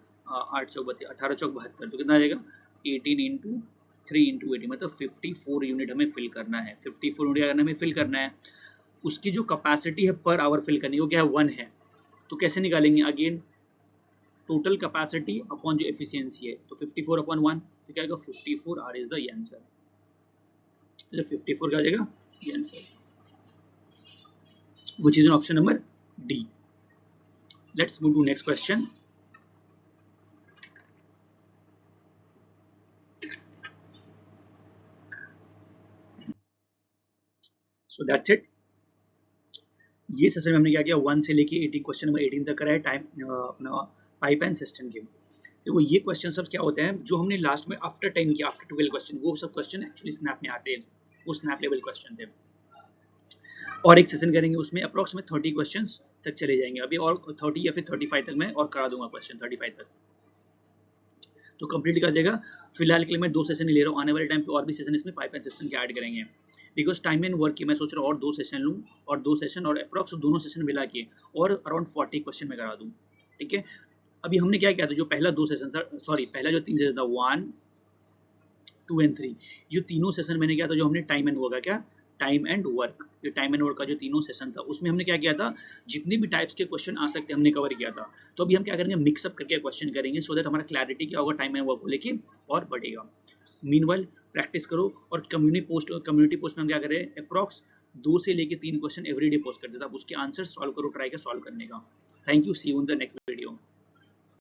8 चौक 32, 18 चौक 72, तो कितना आ जाएगा 18 × 3 × 80, मतलब 54 यूनिट हमें फिल करना है। 54 यूनिट क्या करना है, हमें फिल करना है। उसकी जो कैपेसिटी है पर आवर फिल करनी, वो क्या है 1 है। तो कैसे निकालेंगे, अगेन टोटल कैपेसिटी अपॉन जो एफिशिएंसी है, तो 54/1, तो क्या आएगा 54 आर इज द आंसर। 54 क्या आ जाएगा ये answer, which is in option number D. Let's move to next question. So that's it. ये सेशन में हमने क्या किया, 1 से लेके 18 क्वेश्चन नंबर 18 तक कराया टाइम अपना पाइप एंड सिस्टम के। देखो ये क्वेश्चन सब क्या होते हैं जो हमने लास्ट में आफ्टर 10 किया, आफ्टर 12 क्वेश्चन, वो सब क्वेश्चन एक्चुअली स्नैप में आते हैं, वो स्नैप लेवल क्वेश्चन थे। और एक सेशन करेंगे उसमें अप्रोक्सीमेट 30 क्वेश्चंस तक चले जाएंगे अभी, और 30 या फिर 35 तक मैं और करा दूंगा क्वेश्चन 35 तक, तो कंप्लीट कर देगा। फिलहाल के लिए मैं 2 सेशन ही ले रहा हूँ, आने वाले टाइम पे और भी सेशन इसमें पाइप एंड सिस्टम के ऐड करेंगे, बिकॉज टाइम एंड वर्क की मैं सोच रहा हूँ और 2 सेशन लूँ, और 2 सेशन और अप्रॉक्स दोनों सेशन मिला के और अराउंड 40 क्वेश्चन मैं करा दूँ, ठीक है। अभी हमने क्या किया था, जो पहला 2 सेशन था, सॉरी पहला जो 3 सेशन था 1, 2 एंड 3, ये तीनों सेशन मैंने किया था जो हमने टाइम एंड वर्क का क्या, टाइम एंड वर्क, ये टाइम एंड वर्क का जो तीनों सेशन था उसमें हमने क्या किया था, जितने भी टाइप्स के क्वेश्चन आ सकते हैं हमने कवर किया था। तो अभी हम क्या करेंगे, मिक्सअप करके क्वेश्चन करेंगे, सो दैट हमारा क्लैरिटी क्या होगा टाइम एंड वर्क को लेके और बढ़ेगा। मीनवाइल प्रैक्टिस करो, और कम्युनिटी पोस्ट में हम क्या करें, अप्रॉक्स 2 से लेके 3 क्वेश्चन एवरीडे पोस्ट करते थे, आप उसके आंसर सॉल्व करो, ट्राई कर सॉल्व करने का। Thank you, see you in the next video.